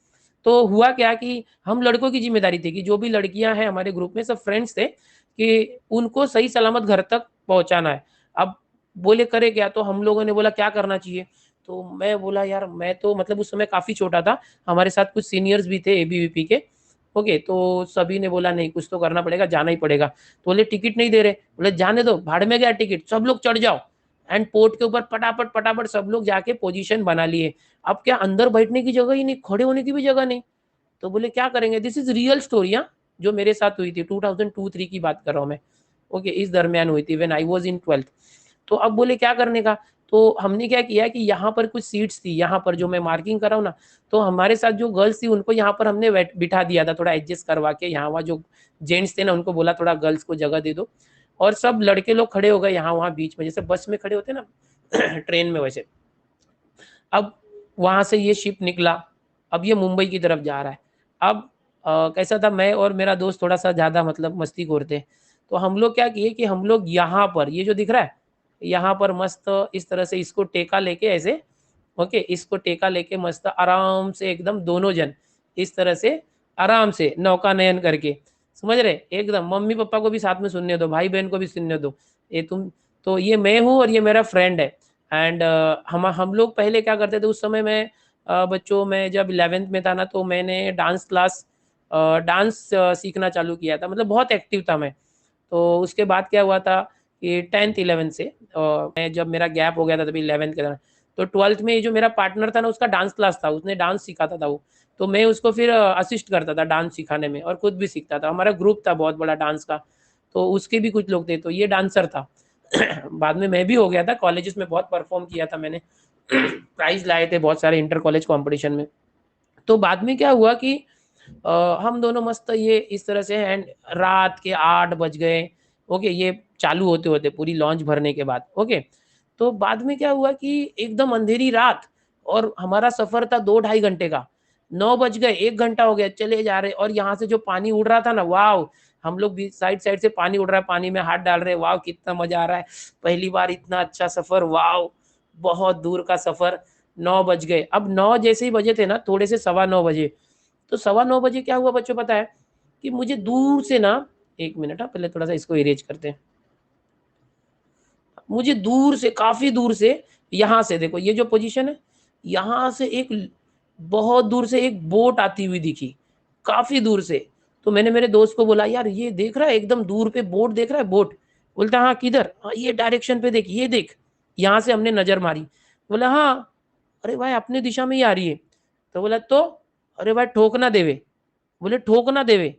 तो हुआ क्या कि हम लड़कों की जिम्मेदारी थी कि जो भी लड़कियां हैं हमारे ग्रुप में, सब फ्रेंड्स थे, कि उनको सही सलामत घर तक पहुंचाना है। अब बोले करे क्या, तो हम लोगों ने बोला क्या करना चाहिए, तो मैं बोला यार मैं तो मतलब उस समय काफी छोटा था, हमारे साथ कुछ सीनियर्स भी थे एबीवीपी के, ओके। तो सभी ने बोला नहीं कुछ तो करना पड़ेगा, जाना ही पड़ेगा। तो बोले टिकट नहीं दे रहे, बोले जाने दो, भाड़ में गया टिकट, सब लोग चढ़ जाओ। एंड पोर्ट के ऊपर फटाफट फटाफट सब लोग जाके पोजीशन बना लिए। अब क्या अंदर बैठने की जगह ही नहीं, खड़े होने की भी जगह नहीं। तो बोले क्या करेंगे, दिस इज रियल स्टोरी जो मेरे साथ हुई थी, 2002-3 की बात कर रहा हूँ मैं। ओके, इस दरमियान हुई थी when I was in 12th। तो अब बोले क्या करने का, तो हमने क्या किया कि यहाँ पर कुछ सीट्स थी, यहाँ पर जो मैं मार्किंग कर रहा हूँ ना, तो हमारे साथ जो गर्ल्स थी उनको यहाँ पर हमने बिठा दिया था, थोड़ा एडजस्ट करवा के। यहाँ वहाँ जो जेंट्स थे ना उनको बोला थोड़ा गर्ल्स को जगह दे दो, और सब लड़के लोग खड़े हो गए यहाँ वहाँ बीच में, जैसे बस में खड़े होते ना ट्रेन में वैसे। अब वहां से ये शिप निकला, अब ये मुंबई की तरफ जा रहा है। अब कैसा था, मैं और मेरा दोस्त थोड़ा सा ज्यादा मतलब मस्तीखोर थे, तो हम लोग क्या किए कि हम लोग यहाँ पर, ये जो दिख रहा है यहाँ पर मस्त इस तरह से इसको टेका लेके ऐसे, ओके, इसको टेका लेके मस्त आराम से एकदम दोनों जन इस तरह से आराम से नौका नयन करके, समझ रहे, एकदम मम्मी पापा को भी साथ में सुनने दो, भाई बहन को भी सुनने दो, ये तुम, तो ये मैं हूँ और ये मेरा फ्रेंड है। एंड हम लोग पहले क्या करते थे उस समय में, बच्चों में जब 11th में था ना, तो मैंने डांस क्लास, डांस सीखना चालू किया था, मतलब बहुत एक्टिव था मैं। तो उसके बाद क्या हुआ था कि 10th 11th से मैं, जब मेरा गैप हो गया था तभी 11th के दौरान, तो 12th में ये जो मेरा पार्टनर था ना उसका डांस क्लास था, उसने डांस सिखाता था वो, तो मैं उसको फिर असिस्ट करता था डांस सिखाने में और खुद भी सीखता था। हमारा ग्रुप था बहुत बड़ा डांस का, तो उसके भी कुछ लोग थे, तो ये डांसर था। बाद में मैं भी हो गया था, कॉलेजेस में बहुत परफॉर्म किया था मैंने, प्राइज लाए थे बहुत सारे इंटर कॉलेज कॉम्पिटिशन में। तो बाद में क्या हुआ कि हम दोनों मस्त ये इस तरह से, एंड रात के 8 बज गए, ओके, ये चालू होते होते पूरी लॉन्च भरने के बाद, ओके। तो बाद में क्या हुआ कि एकदम अंधेरी रात, और हमारा सफर था 2-2.5 घंटे का, 9 बज गए, 1 घंटा हो गया चले जा रहे, और यहाँ से जो पानी उड़ रहा था ना, वाह, हम लोग भी साइड साइड से पानी उड़ रहा है, पानी में हाथ डाल रहे, वाह कितना मजा आ रहा है, पहली बार इतना अच्छा सफर, वाह, बहुत दूर का सफर। 9 बज गए, अब 9 जैसे ही बजे थे ना, थोड़े से 9:15 बजे, तो 9:15 बजे क्या हुआ बच्चों पता है कि मुझे दूर से ना, एक मिनट, पहले थोड़ा सा इसको इरेज करते हैं, मुझे दूर से, काफी दूर से, यहाँ से देखो ये जो पोजीशन है, यहाँ से एक, बहुत दूर से एक बोट आती हुई दिखी, काफी दूर से। तो मैंने मेरे दोस्त को बोला, यार ये देख रहा है एकदम दूर पे बोट दिख रहा है, बोट। बोलता हाँ किधर, हाँ ये डायरेक्शन पे देख, ये देख। यहाँ से हमने नजर मारी, बोला हाँ, अरे भाई अपने दिशा में ही आ रही है। तो बोला तो, अरे भाई ठोक ना देवे, बोले ठोक ना देवे,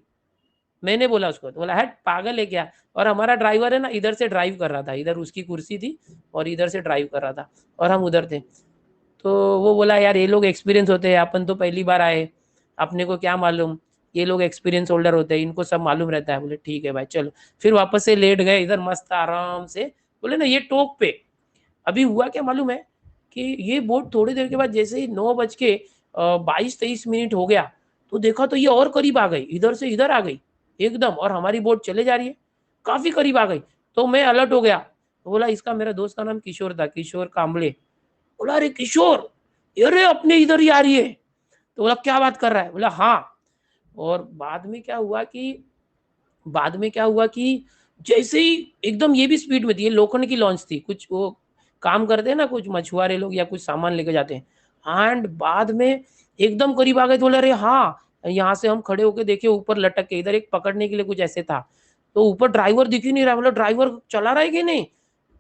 मैंने बोला उसको, तो बोला हट पागल है क्या। और हमारा ड्राइवर है ना इधर से ड्राइव कर रहा था, इधर उसकी कुर्सी थी और इधर से ड्राइव कर रहा था और हम उधर थे। तो वो बोला यार ये लोग एक्सपीरियंस होते हैं, अपन तो पहली बार आए, अपने को क्या मालूम, ये लोग एक्सपीरियंस होल्डर होते हैं, इनको सब मालूम रहता है। बोले ठीक है भाई चलो, फिर वापस से लेट गए इधर मस्त आराम से। बोले ना ये टोक पे, अभी हुआ क्या मालूम है कि ये बोट थोड़ी देर के बाद जैसे ही 9:22-23 हो गया, तो देखा तो ये और करीब आ गई, इधर से इधर आ गई एकदम, और हमारी बोट चले जा रही है, काफी करीब आ गई। तो मैं अलर्ट हो गया, तो बोला इसका, मेरा दोस्त का नाम किशोर था, किशोर कांबले। बोला अरे किशोर, अरे अपने इधर ही आ रही है। तो बोला क्या बात कर रहा है, बोला हाँ। और बाद में क्या हुआ कि जैसे ही एकदम, ये भी स्पीड में थी, ये लोखंड की लॉन्च थी, कुछ वो काम करते हैं ना कुछ मछुआरे लोग या कुछ सामान लेके जाते हैं, एंड बाद में एकदम करीब आ गए। तो बोले अरे हाँ, यहाँ से हम खड़े होके देखे ऊपर लटक के, इधर एक पकड़ने के लिए कुछ ऐसे था, तो ऊपर ड्राइवर दिख ही नहीं रहा। बोला ड्राइवर चला रहा है कि नहीं,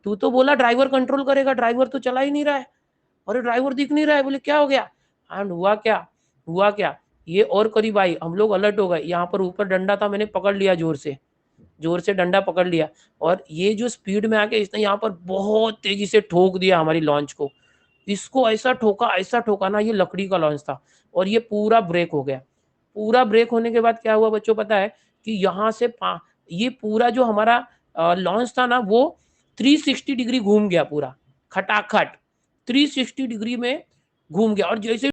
तू तो बोला ड्राइवर कंट्रोल करेगा, ड्राइवर तो चला ही नहीं रहा है, अरे ड्राइवर दिख नहीं रहा है। बोले क्या हो गया, एंड हुआ क्या, ये और करीब आई, हम लोग अलर्ट हो गए। यहाँ पर ऊपर डंडा था, मैंने पकड़ लिया, जोर से डंडा पकड़ लिया, और ये जो स्पीड में आके इसने यहाँ पर बहुत तेजी से ठोक दिया हमारी लॉन्च को। इसको ऐसा ठोका ना, ये लकड़ी का लॉन्च था, और ये पूरा ब्रेक हो गया। पूरा ब्रेक होने के बाद क्या हुआ बच्चों पता है कि यहाँ से ये पूरा जो हमारा लॉन्च था ना, वो 360 डिग्री घूम गया पूरा, खटाखट 360 डिग्री में घूम गया। और जैसे